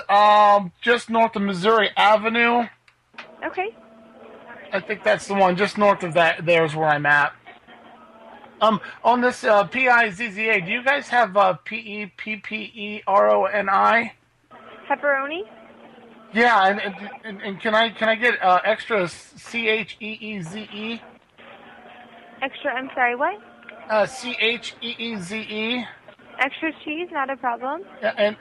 just north of Missouri Avenue. Okay. I think that's the one. Just north of that, there's where I'm at. On this P-I-Z-Z-A, do you guys have P-E-P-P-E-R-O-N-I? Pepperoni? Yeah, and can I get extra C-H-E-E-Z-E? Extra, I'm sorry, what? C-H-E-E-Z-E. Extra cheese, not a problem. Yeah, and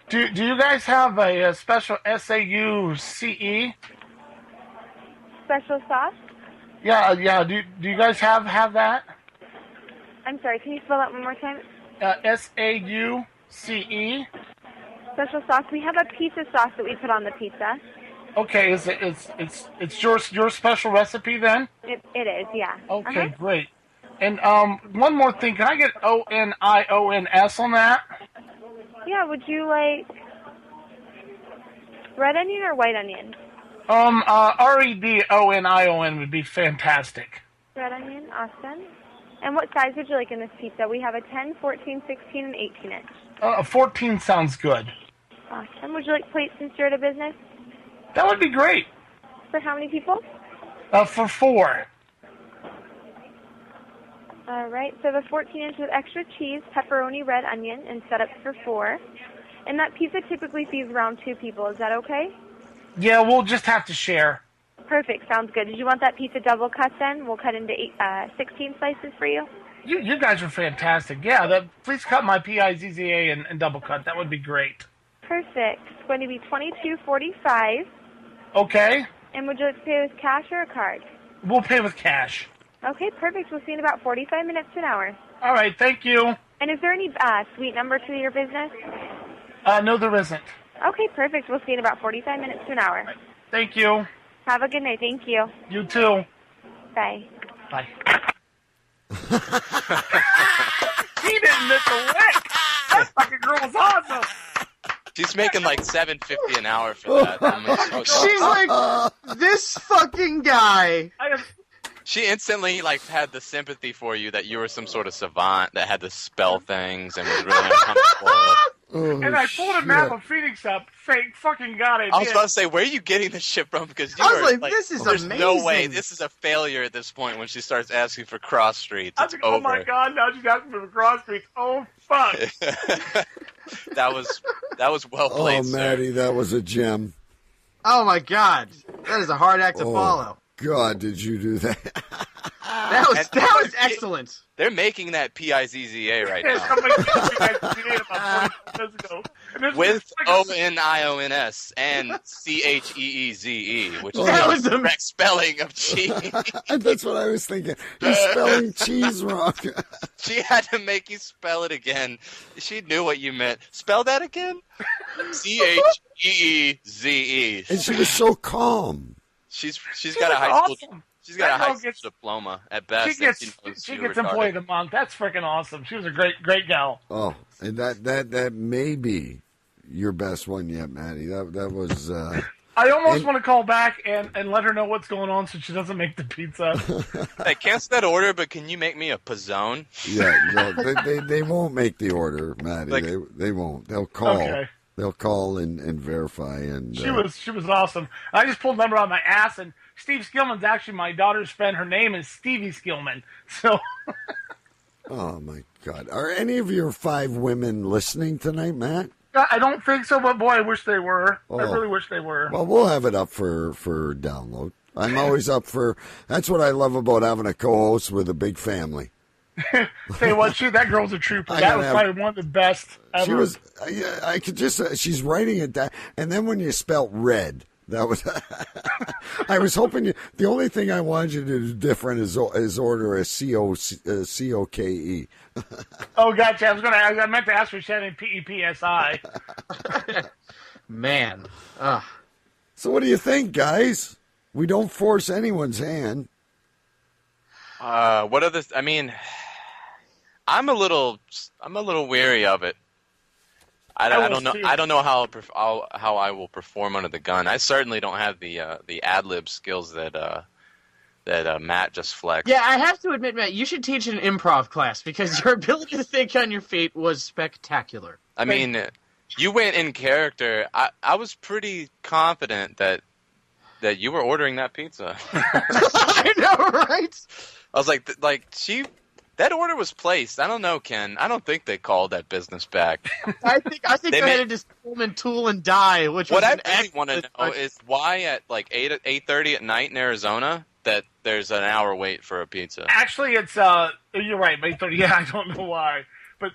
do you guys have a special S-A-U-C-E? Special sauce? Yeah. Do you guys have that? I'm sorry, can you spell that one more time? S-A-U-C-E. Special sauce. We have a pizza sauce that we put on the pizza. Okay, it's your special recipe then? It is, yeah. Okay, great. And one more thing, can I get O-N-I-O-N-S on that? Yeah, would you like red onion or white onion? R-E-D-O-N-I-O-N would be fantastic. Red onion, awesome. And what size would you like in this pizza? We have a 10, 14, 16, and 18 inch. 14 sounds good. Awesome. Would you like plates since you're at a business? That would be great. For how many people? For 4. All right, so the 14 inch with extra cheese, pepperoni, red onion, and set up for 4. And that pizza typically feeds around 2 people. Is that okay? Yeah, we'll just have to share. Perfect, sounds good. Did you want that pizza double cut then? We'll cut into 16 slices for you. You guys are fantastic. Yeah, please cut my P-I-Z-Z-A and double cut. That would be great. Perfect. It's going to be $22.45. Okay. And would you like to pay with cash or a card? We'll pay with cash. Okay, perfect. We'll see you in about 45 minutes to an hour. All right, thank you. And is there any suite number to your business? No, there isn't. Okay, perfect. We'll see you in about 45 minutes to an hour. Thank you. Have a good night. Thank you. You too. Bye. Bye. He didn't miss a lick. That fucking girl was awesome. She's making like $7.50 an hour for that. She's like, this fucking guy. She instantly had the sympathy for you that you were some sort of savant that had to spell things and was really uncomfortable. And I pulled a map of Phoenix up. Fake fucking got it. I was about to say, where are you getting this shit from? Because I was like, this is there's amazing. no way. This is a failure at this point when she starts asking for cross streets. I It's was over. like, oh my god, now she's asking for the cross streets. Oh, fuck. That was well played, Oh, Maddie, that was a gem. Oh my god, that is a hard act to follow. God, did you do that? That was excellent. They're making that P-I-Z-Z-A right now. With O-N-I-O-N-S and C-H-E-E-Z-E, which is the correct spelling of cheese. That's what I was thinking. You're spelling cheese wrong. She had to make you spell it again. She knew what you meant. Spell that again? C-H-E-E-Z-E. And she was so calm. She's got a high school. Awesome. She's got a high school diploma at best. She gets Employee of the Month. That's freaking awesome. She was a great gal. Oh, and that may be your best one yet, Maddie. That was. I almost want to call back and let her know what's going on so she doesn't make the pizza. Hey, cancel that order, but can you make me a pizzone? Yeah, no, they won't make the order, Maddie. They won't. They'll call. Okay. They'll call and verify. And she was awesome. I just pulled the number out of my ass, and Steve Skillman's actually my daughter's friend. Her name is Stevie Skillman. So. Oh my God! Are any of your 5 women listening tonight, Matt? I don't think so, but boy, I wish they were. Oh. I really wish they were. Well, we'll have it up for download. I'm always up for. That's what I love about having a co-host with a big family. Say what? That girl's a trooper. That was probably one of the best ever. She was. I could just. She's writing it down, and then when you spelt red, that was. I was hoping you. The only thing I wanted you to do different is order a COKE. Oh, gotcha. I meant to ask for Shannon PEPSI. Man. So what do you think, guys? We don't force anyone's hand. What other? I mean, I'm a little weary of it. I don't know how I will perform under the gun. I certainly don't have the ad lib skills that Matt just flexed. Yeah, I have to admit, Matt, you should teach an improv class because your ability to think on your feet was spectacular. I mean, You went in character. I was pretty confident that you were ordering that pizza. I know, right? I was like, that order was placed. I don't know, Ken. I don't think they called that business back. I think they headed to Stillman Tool and Die, which what was I really want to know is why at like 8:30 at night in Arizona that there's an hour wait for a pizza. Actually, it's you're right, 8:30. Yeah, I don't know why, but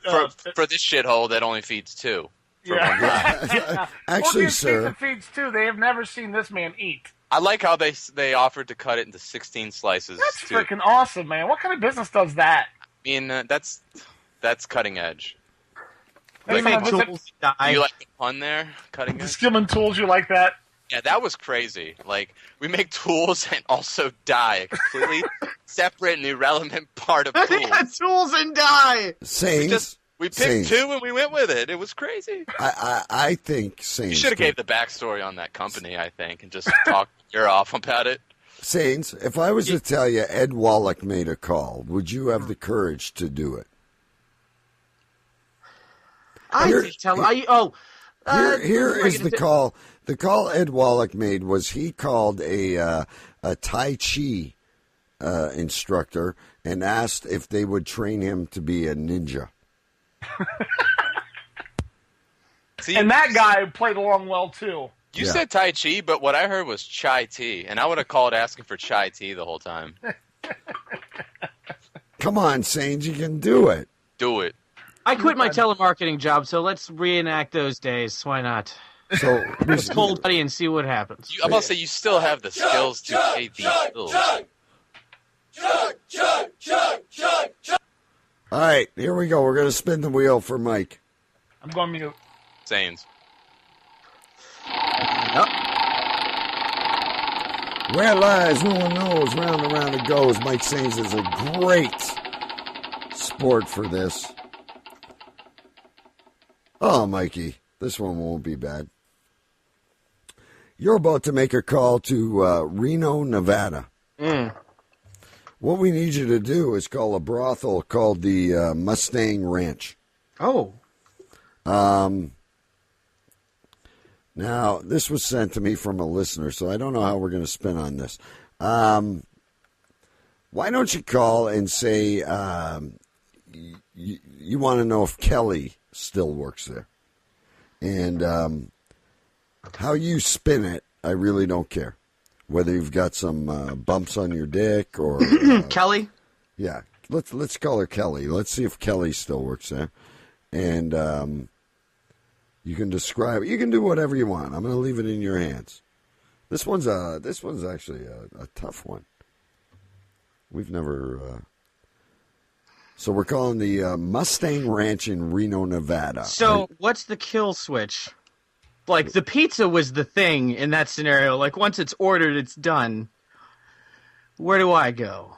for this shithole that only feeds two. Yeah. Actually, well, sir, feeds too. They have never seen this man eat. I like how they offered to cut it into 16 slices. That's freaking awesome, man. What kind of business does that? I mean, that's cutting edge. They make tools die. You like the pun there? Cutting edge? The skimming tools, you like that? Yeah, that was crazy. Like, we make tools and also die. A completely separate and irrelevant part of tools. Yeah, tools and die! Saints. We picked two and we went with it. It was crazy. I think Saints. You should have gave the backstory on that company, I think, and just talked your off about it. Saints, if I was to tell you Ed Wallach made a call, would you have the courage to do it? Here is the call. The call Ed Wallach made was he called a Tai Chi instructor and asked if they would train him to be a ninja. And that guy played along well, too. You said Tai Chi, but what I heard was chai tea, and I would have called asking for chai tea the whole time. Come on, Saints, you can do it. Do it. I quit my telemarketing job, so let's reenact those days. Why not? So let's cold buddy and see what happens. I'm about to say you still have the skills to pay these bills. All right, here we go. We're going to spin the wheel for Mike. I'm going mute. Sains. Where lies, no one knows. Round and round it goes. Mike Sains is a great sport for this. Oh, Mikey, this one won't be bad. You're about to make a call to Reno, Nevada. What we need you to do is call a brothel called the Mustang Ranch. Oh. Now, this was sent to me from a listener, so I don't know how we're going to spin on this. Why don't you call and say you want to know if Kelly still works there? And how you spin it, I really don't care. Whether you've got some bumps on your dick or Kelly. Yeah, let's call her Kelly. Let's see if Kelly still works there, and you can describe. You can do whatever you want. I'm going to leave it in your hands. This one's actually a tough one. We've never. So we're calling the Mustang Ranch in Reno, Nevada. So what's the kill switch? Like, the pizza was the thing in that scenario. Like, once it's ordered, it's done. Where do I go?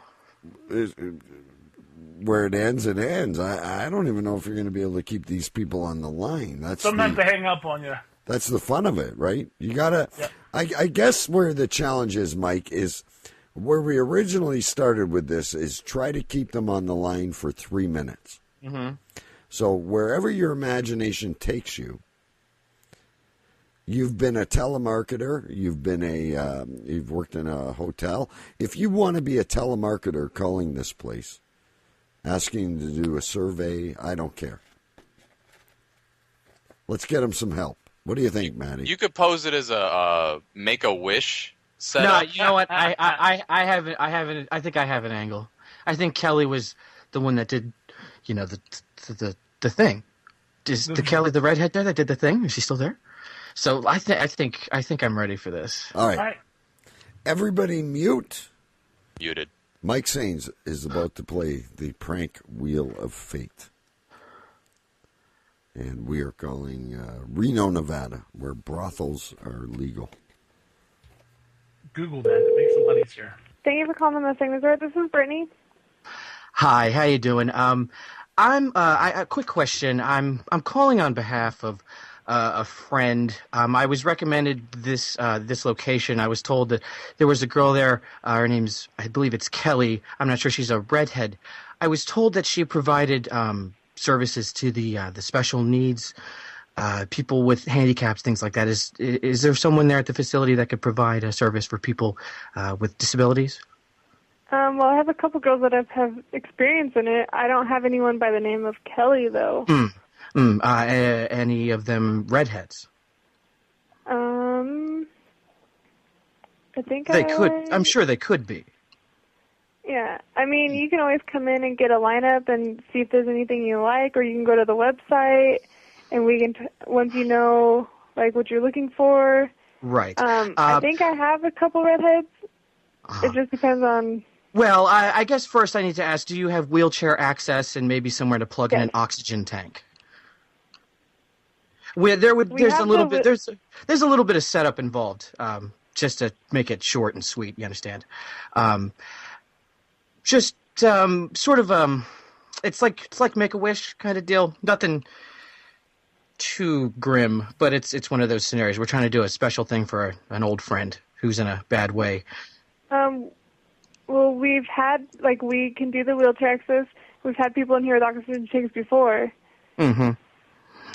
Where it ends, it ends. I don't even know if you're going to be able to keep these people on the line. Sometimes they hang up on you. That's the fun of it, right? You got to... Yep. I guess where the challenge is, Mike, is where we originally started with this is try to keep them on the line for 3 minutes. Mm-hmm. So wherever your imagination takes you, you've been a telemarketer. You've been you've worked in a hotel. If you want to be a telemarketer calling this place, asking to do a survey, I don't care. Let's get them some help. What do you think, Maddie? You could pose it as a Make-A-Wish setup. No, you know what? I haven't. I think I have an angle. I think Kelly was the one that did, the thing. Is the Kelly the redhead there that did the thing? Is she still there? So I think I'm ready for this. All right. Everybody mute. Muted. Mike Sains is about to play the prank Wheel of Fate. And we are calling Reno, Nevada, where brothels are legal. Google that. It makes it a lot easier. Thank you for calling the Mustang Resort. This is Brittany. Hi, how you doing? A quick question. I'm calling on behalf of a friend. I was recommended this location. I was told that there was a girl there. Her name's, I believe it's Kelly. I'm not sure, she's a redhead. I was told that she provided services to the special needs people with handicaps, things like that. Is there someone there at the facility that could provide a service for people with disabilities? Well, I have a couple girls that have experience in it. I don't have anyone by the name of Kelly, though. Any of them redheads? I think they could. I'm sure they could be. Yeah, I mean, you can always come in and get a lineup and see if there's anything you like, or you can go to the website, and we can, once you know, like, what you're looking for. Right. I think I have a couple redheads. It just depends on... Well, I guess first I need to ask, do you have wheelchair access and maybe somewhere to plug in an oxygen tank? There's a little bit of setup involved, just to make it short and sweet, you understand? It's like Make-A-Wish kind of deal. Nothing too grim, but it's one of those scenarios. We're trying to do a special thing for an old friend who's in a bad way. Well, we've had, we can do the wheelchair access. We've had people in here with oxygen tanks before. Mm-hmm.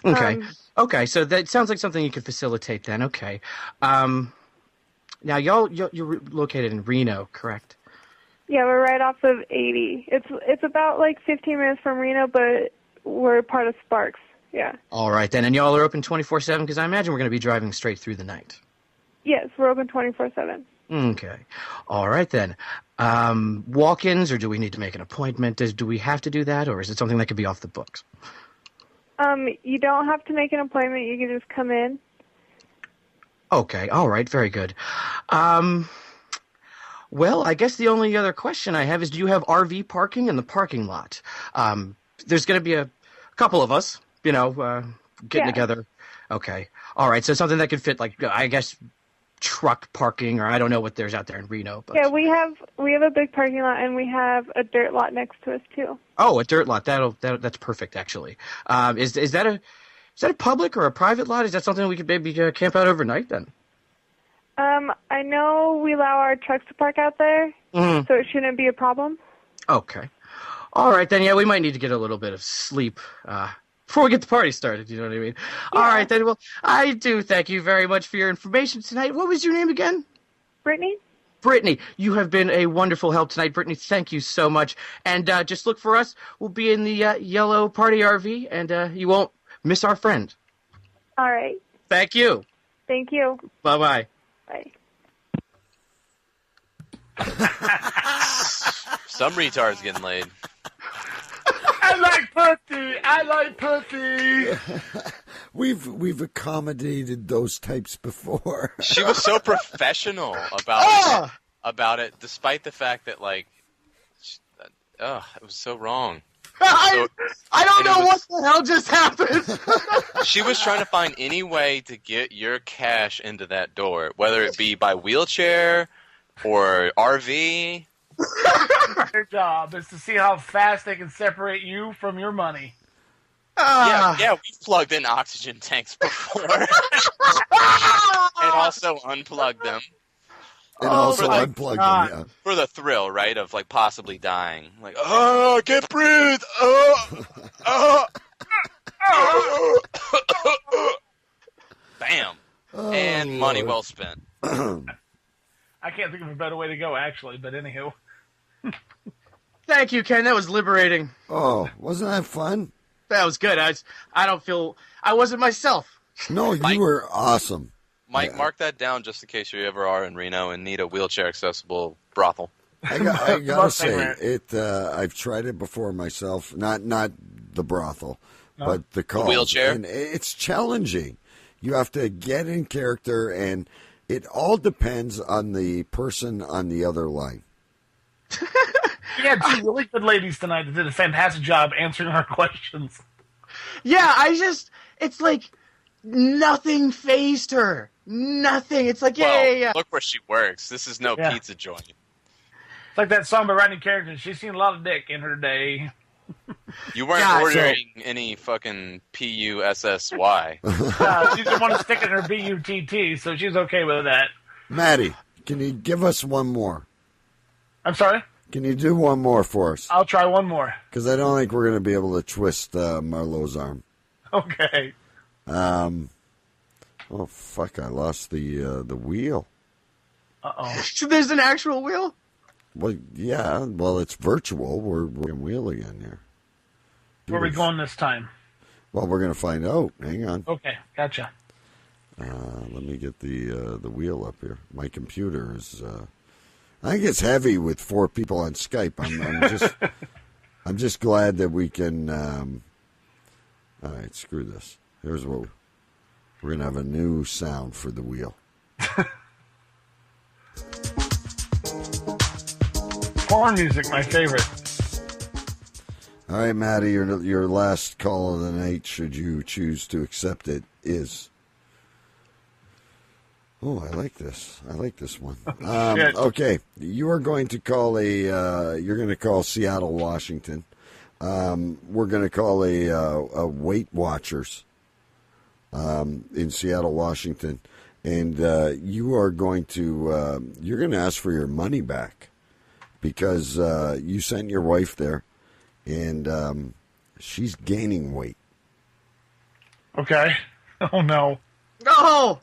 Okay. Okay, so that sounds like something you could facilitate then. Okay. Now, you're located in Reno, correct? Yeah, we're right off of 80. It's about 15 minutes from Reno, but we're part of Sparks. Yeah. All right then, and y'all are open 24/7 because I imagine we're going to be driving straight through the night. Yes, we're open 24/7. Okay. All right then. Walk-ins, or do we need to make an appointment? Do we have to do that, or is it something that could be off the books? You don't have to make an appointment. You can just come in. Okay. All right. Very good. Well, I guess the only other question I have is, do you have RV parking in the parking lot? There's going to be a couple of us, getting together. Okay. All right. So something that could fit, I guess, truck parking, or I don't know what there's out there in Reno. But... Yeah, we have a big parking lot, and we have a dirt lot next to us too. Oh, a dirt lot. That's perfect, actually. Is that a public or a private lot? Is that something we could maybe camp out overnight then? I know we allow our trucks to park out there, so it shouldn't be a problem. Okay. All right, then, yeah, we might need to get a little bit of sleep before we get the party started, you know what I mean? Yeah. All right, then, well, I do thank you very much for your information tonight. What was your name again? Brittany. Brittany, you have been a wonderful help tonight. Brittany, thank you so much. And just look for us. We'll be in the yellow party RV, and you won't miss our friend. All right. Thank you. Thank you. Bye-bye. Bye. Some retard's getting laid. I like pussy. We've accommodated those types before. She was so professional about it, despite the fact that it was so wrong. I don't know what the hell just happened. She was trying to find any way to get your cash into that door, whether it be by wheelchair or RV. Their job is to see how fast they can separate you from your money. Yeah, we've plugged in oxygen tanks before. And also unplugged them. And also unplugged them, yeah. For the thrill, right, of possibly dying. I can't breathe. Bam. And money well spent. I can't think of a better way to go, actually, but anywho. Thank you, Ken. That was liberating. Oh, wasn't that fun? That was good. I wasn't myself. No, you were awesome. Mike, mark that down just in case you ever are in Reno and need a wheelchair-accessible brothel. I gotta say, I've tried it before myself. Not the brothel, but the calls. Wheelchair? And it's challenging. You have to get in character, and it all depends on the person on the other line. We had two really good ladies tonight that did a fantastic job answering our questions. Yeah, it's like nothing fazed her. Nothing. It's like, yeah. Look where she works. This is no pizza joint. It's like that song by Rodney Carrington. She's seen a lot of dick in her day. You weren't ordering any fucking P-U-S-S-Y. She just wanted to stick in her B-U-T-T, so she's okay with that. Maddie, can you give us one more? I'm sorry? Can you do one more for us? I'll try one more. Because I don't think we're going to be able to twist Marlowe's arm. Okay. Oh fuck! I lost the wheel. Uh-oh. So there's an actual wheel? Well, yeah. Well, it's virtual. We're in wheel again here. Where are we going this time? Well, we're gonna find out. Hang on. Okay, gotcha. Let me get the wheel up here. My computer is. I think it's heavy with 4 people on Skype. I'm just glad that we can. All right, screw this. Here's what we're gonna have a new sound for the wheel. Porn music, my favorite. All right, Maddie, your last call of the night, should you choose to accept it, is. Oh, I like this. I like this one. Okay, you are going to call you're going to call Seattle, Washington. We're going to call a Weight Watchers in Seattle, Washington, and you are going to you're going to ask for your money back because you sent your wife there, and she's gaining weight. Okay. Oh no. No.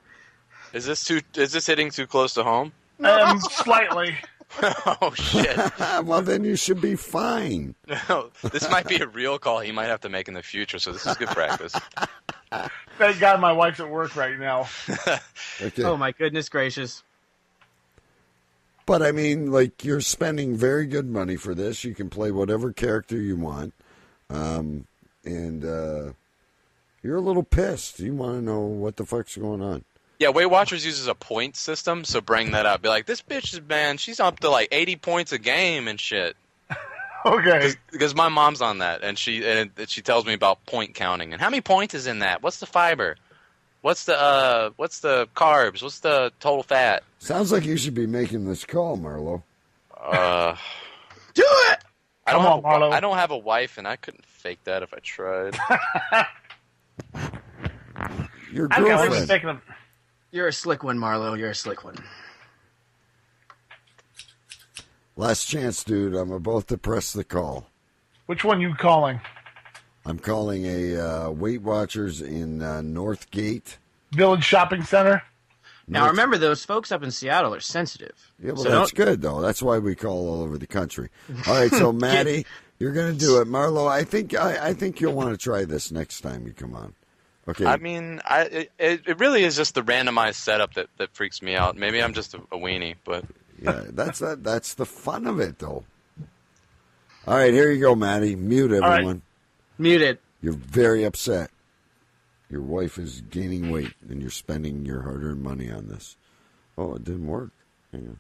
Is this hitting too close to home? Slightly. Oh shit. Well, then you should be fine. No, this might be a real call he might have to make in the future, so this is good practice. Thank God my wife's at work right now. Okay. Oh my goodness gracious. But I mean, like, you're spending very good money for this. You can play whatever character you want. And you're a little pissed. You want to know what the fuck's going on. Yeah, Weight Watchers uses a point system, so bring that up. Be like, this bitch is, man, she's up to like 80 points a game and shit. Okay. Because my mom's on that, and she tells me about point counting and how many points is in that. What's the fiber? What's the carbs? What's the total fat? Sounds like you should be making this call, Marlo. Do it. I don't have a wife, and I couldn't fake that if I tried. Your girlfriend. You're a slick one, Marlo. You're a slick one. Last chance, dude. I'm about to press the call. Which one you calling? I'm calling a Weight Watchers in Northgate. Village Shopping Center? Now, remember, those folks up in Seattle are sensitive. Yeah, well, that's good, though. That's why we call all over the country. All right, so, Maddie, you're going to do it. Marlo, I think you'll want to try this next time you come on. Okay. I mean, it really is just the randomized setup that freaks me out. Maybe I'm just a weenie, but yeah, that's the fun of it, though. All right, here you go, Maddie. Mute everyone. Right. Mute it. You're very upset. Your wife is gaining weight, and you're spending your hard-earned money on this. Oh, it didn't work. Hang on.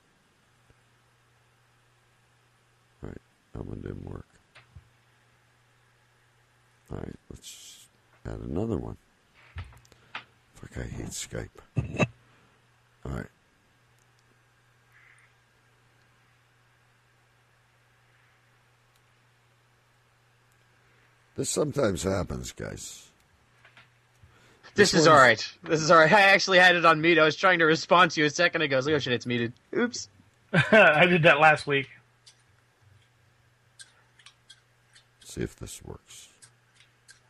All right, that one didn't work. All right, let's add another one. Fuck, I hate Skype. All right. This sometimes happens, guys. This is all right. This is all right. I actually had it on mute. I was trying to respond to you a second ago. I was like, oh shit, it's muted. Oops. I did that last week. See if this works.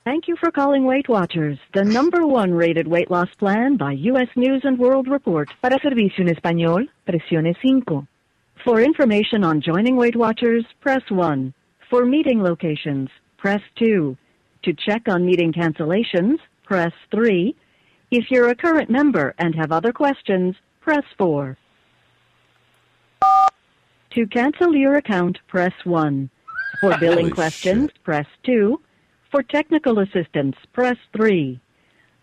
Thank you for calling Weight Watchers, the #1 rated weight loss plan by U.S. News and World Report. Para servicio en español, presione 5. For information on joining Weight Watchers, press 1. For meeting locations, press 2. To check on meeting cancellations, press 3. If you're a current member and have other questions, press 4. To cancel your account, press 1. For billing questions, press 2. For technical assistance, press 3.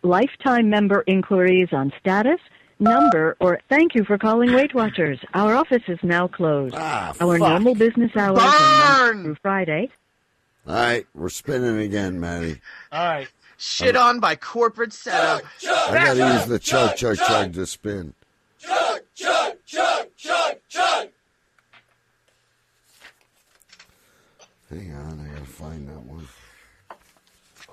Lifetime member inquiries on status, number, or thank you for calling Weight Watchers. Our office is now closed. Our normal business hours are Monday through Friday. All right, we're spinning again, Maddie. All right. Shit on by corporate setup. I got to use the chug, chug, chug to spin. Chug, chug, chug, chug, chug. Hang on, I got to find that one.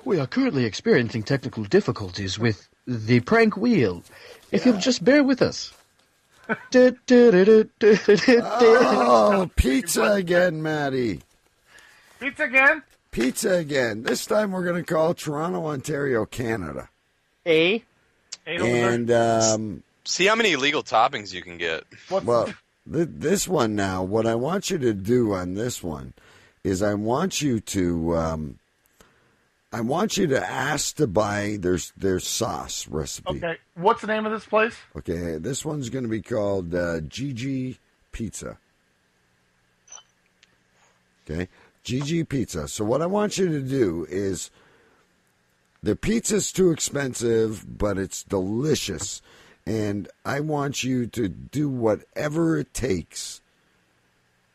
We are currently experiencing technical difficulties with the prank wheel. If you'll just bear with us. Oh, pizza again, Maddie. Pizza again? Pizza again. This time we're going to call Toronto, Ontario, Canada. A. And see how many illegal toppings you can get. well, this one now. What I want you to do on this one is I want you to ask to buy their sauce recipe. Okay, what's the name of this place? Okay, this one's going to be called GG Pizza. Okay, GG Pizza. So what I want you to do is, the pizza's too expensive, but it's delicious. And I want you to do whatever it takes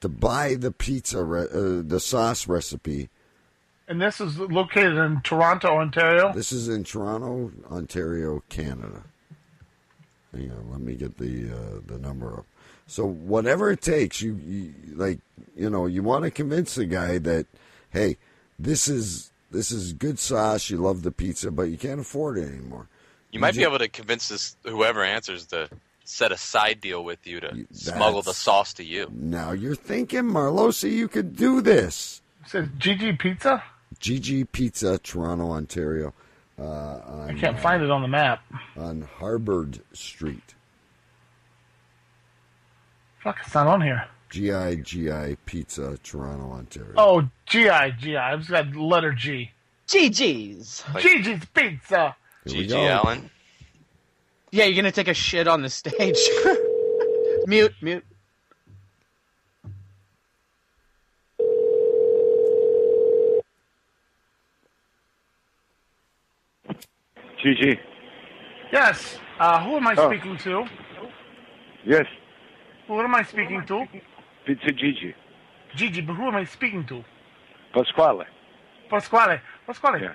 to buy the pizza, the sauce recipe. And this is located in Toronto, Ontario? This is in Toronto, Ontario, Canada. Hang on, let me get the number up. So whatever it takes, you want to convince the guy that, hey, this is good sauce. You love the pizza, but you can't afford it anymore. You might be able to convince whoever answers to set a side deal with you to smuggle the sauce to you. Now you're thinking, Marlosa, you could do this. It says GG Pizza? GG Pizza, Toronto, Ontario. I can't find it on the map. On Harvard Street. Fuck, it's not on here. GI Pizza, Toronto, Ontario. Oh, GI. I've just got letter G. GG's. GG's Pizza. GG Allen. Yeah, you're going to take a shit on the stage. Mute. GG. Yes. Who am I speaking to? Yes. Who am I speaking to? Pizza Gigi. Gigi, but who am I speaking to? Pasquale. Pasquale. Yeah.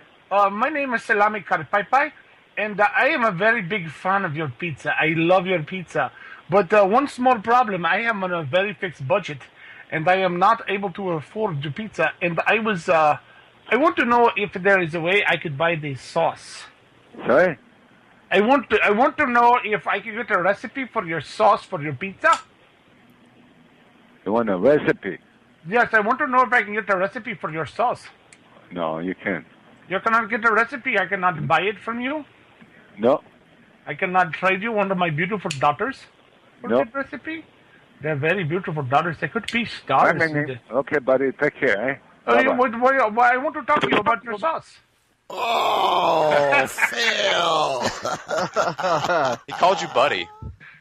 My name is Salami Carpaipai, and I am a very big fan of your pizza. I love your pizza. But one small problem, I am on a very fixed budget, and I am not able to afford the pizza. And I want to know if there is a way I could buy the sauce. Sorry? I want to know if I could get a recipe for your sauce for your pizza. You want a recipe? Yes, I want to know if I can get a recipe for your sauce. No, you can't. You cannot get a recipe? I cannot buy it from you? No. I cannot trade you one of my beautiful daughters for No. that recipe? They're very beautiful daughters. They could be stars. Okay, buddy, take care, eh? I Bye-bye. want to talk to you about your sauce. Oh, Phil! He called you buddy.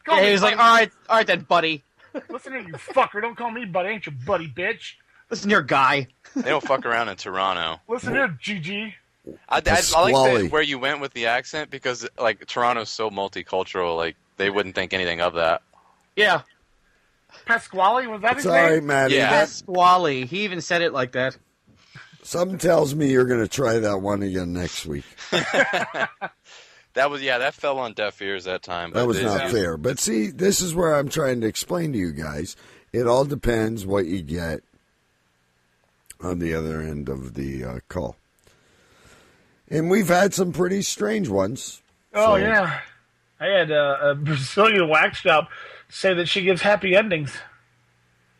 Yeah, he was like, all right then, buddy. Listen here, you fucker. Don't call me buddy. Ain't you buddy, bitch. Listen here, guy. They don't fuck around in Toronto. Listen here, GG. I like that where you went with the accent because like Toronto's so multicultural. Like they wouldn't think anything of that. Yeah. Pasquale, was that his It's name? all right, Maddie. Yeah. Pasquale. He even said it like that. Something tells me you're going to try that one again next week. That fell on deaf ears that time. That was not fair. But see, this is where I'm trying to explain to you guys. It all depends what you get on the other end of the call. And we've had some pretty strange ones. Oh, yeah. I had a Brazilian wax shop say that she gives happy endings.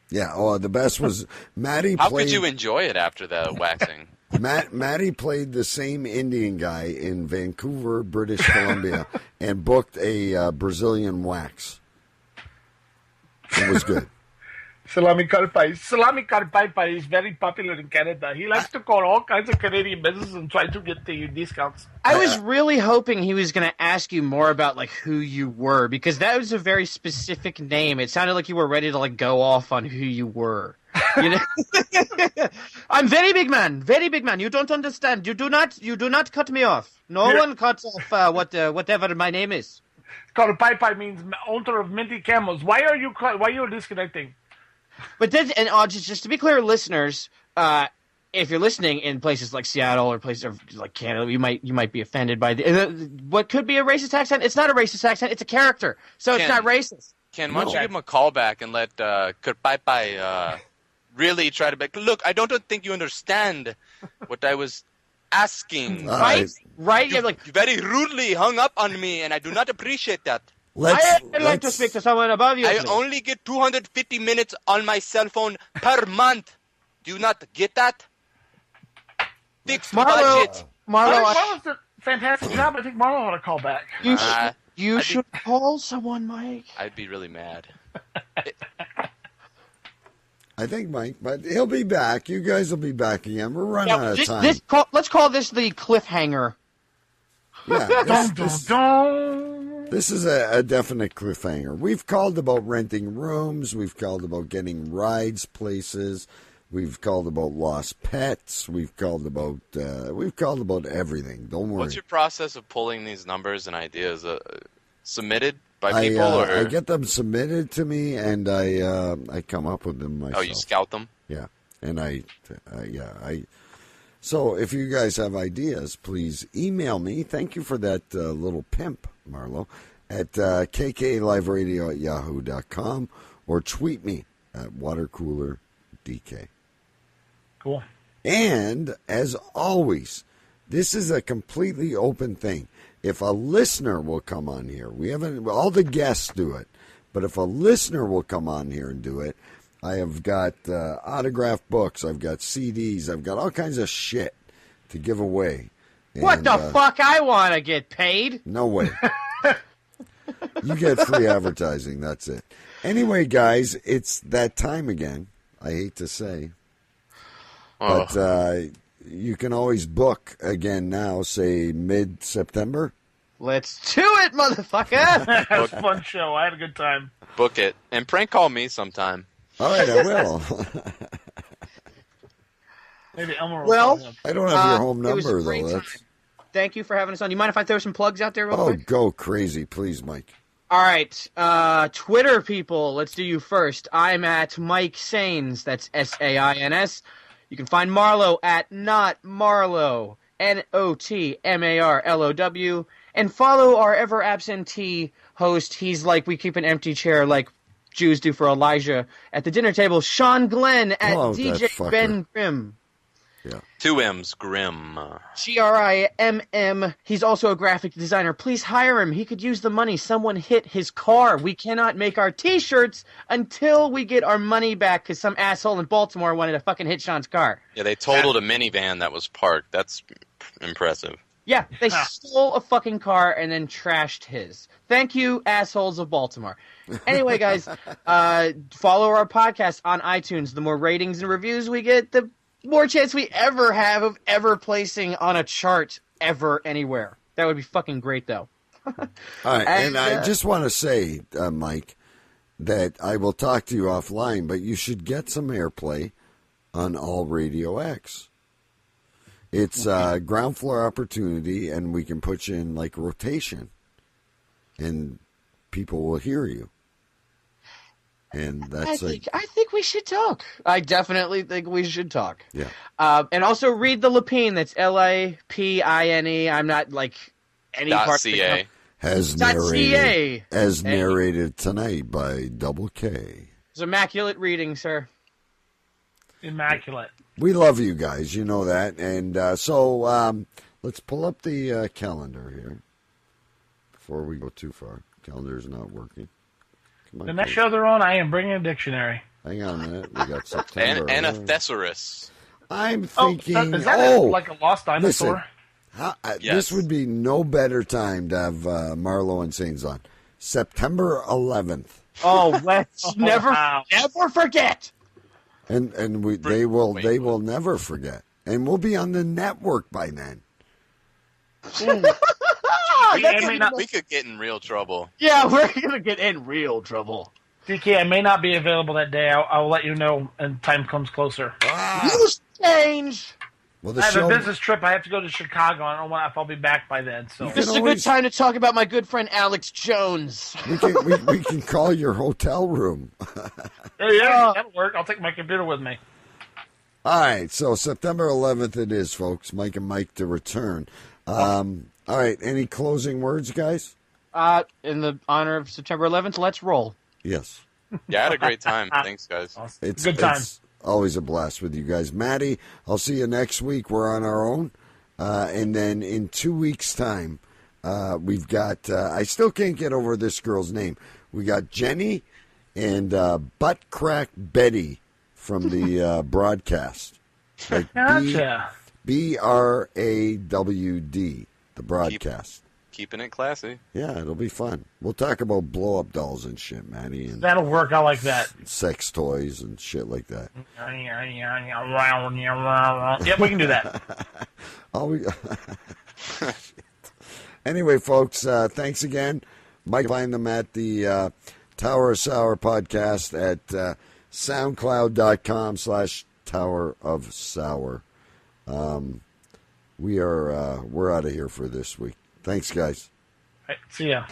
Yeah, the best was Maddie How played... could you enjoy it after the waxing? Maddie played the same Indian guy in Vancouver, British Columbia, and booked a Brazilian wax. It was good. Salami Carpaipai is very popular in Canada. He likes to call all kinds of Canadian businesses and try to get the discounts. I was really hoping he was going to ask you more about like who you were, because that was a very specific name. It sounded like you were ready to like go off on who you were. You know? I'm very big man. You don't understand. You do not cut me off. No one cuts off whatever my name is. Carpaipai means owner of minty camels. Why are you disconnecting? But then, and just to be clear, listeners, if you're listening in places like Seattle or places like Canada, you might be offended by what could be a racist accent. It's not a racist accent; it's a character, so it's not racist. Ken, why don't you give him a call back and let Karpaipai really try to look? I don't think you understand what I was asking. Right? You very rudely hung up on me, and I do not appreciate that. I'd like to speak to someone above you. I please. only get 250 minutes on my cell phone per month. Do you not get that? Fixed budget. Marlo, fantastic job. I think Marlo ought to call back. You should call someone, Mike. I'd be really mad. I think Mike, but he'll be back. You guys will be back again. We're running out of time. Let's call this the cliffhanger. Yeah, this is a definite cliffhanger. We've called about renting rooms. We've called about getting rides places. We've called about lost pets. We've called about everything. Don't worry. What's your process of pulling these numbers and ideas submitted by people? I get them submitted to me, and I come up with them myself. Oh, you scout them? Yeah, and So if you guys have ideas, please email me. Thank you for that little pimp, Marlo, at kkliveradio@yahoo.com, or tweet me at watercoolerdk. Cool. And as always, this is a completely open thing. If a listener will come on here, all the guests do it, but if a listener will come on here and do it, I have got autographed books, I've got CDs, I've got all kinds of shit to give away. What the fuck? I want to get paid. No way. You get free advertising, that's it. Anyway, guys, it's that time again. I hate to say. But you can always book again now, say mid-September. Let's do it, motherfucker! That was a fun show. I had a good time. Book it. And prank call me sometime. All right, I will. Maybe Elmer will Well, call him. I don't have your home it was a number, great though. time. Thank you for having us on. You mind if I throw some plugs out there real Oh, quick? go crazy, please, Mike. All right, Twitter people, let's do you first. I'm at Mike Sains, that's Sains. You can find Marlo at Not Marlo, NOTMARLOW, and follow our ever absentee host. He's like, we keep an empty chair like Jews do for Elijah at the dinner table. Sean Glenn at DJ Ben Grimm. Yeah. 2 M's, Grim. Grimm. He's also a graphic designer. Please hire him. He could use the money. Someone hit his car. We cannot make our T-shirts until we get our money back because some asshole in Baltimore wanted to fucking hit Sean's car. Yeah, they totaled a minivan that was parked. That's impressive. Yeah, they stole a fucking car and then trashed his. Thank you, assholes of Baltimore. Anyway, guys, follow our podcast on iTunes. The more ratings and reviews we get, the more chance we ever have of ever placing on a chart ever anywhere. That would be fucking great, though. All right, and I just want to say, Mike, that I will talk to you offline, but you should get some airplay on All Radio X. It's ground floor opportunity, and we can put you in like rotation, and people will hear you. And that's I think we should talk. I definitely think we should talk. Yeah. And also read the Lapine. That's Lapine. I'm not like any part. .ca. As narrated tonight by Double K. It's immaculate reading, sir. Immaculate. We love you guys, you know that. And so let's pull up the calendar here before we go too far. Calendar's not working. The next show they're on, I am bringing a dictionary. Hang on a minute. We got September. And a thesaurus. I'm thinking, is that like a lost dinosaur? Listen, this would be no better time to have Marlo and Sains on. September 11th. Oh, let's never forget. And they will never forget. And we'll be on the network by then. We could get in real trouble. Yeah, we're going to get in real trouble. DK, I may not be available that day. I'll let you know when time comes closer. You change. Well, I have a business trip. I have to go to Chicago. I don't know if I'll be back by then. So this is a good time to talk about my good friend Alex Jones. We can call your hotel room. Yeah, that'll work. I'll take my computer with me. All right, so September 11th it is, folks. Mike and Mike to return. All right, any closing words, guys? In the honor of September 11th, let's roll. Yes. Yeah, I had a great time. Thanks, guys. It's good time. It's always a blast with you guys. Maddie, I'll see you next week. We're on our own. And then in 2 weeks' time, we've got, I still can't get over this girl's name. We got Jenny and Butt Crack Betty from the broadcast. Like Gotcha. BRAWD. the broadcast. Keeping it classy. Yeah, it'll be fun. We'll talk about blow-up dolls and shit, Matty. And That'll work. I like that. Sex toys and shit like that. Yep, we can do that. Anyway, folks, thanks again. Mike, find them at the Tower of Sour podcast at soundcloud.com/Tower of Sour. We're out of here for this week. Thanks, guys. Right, see ya.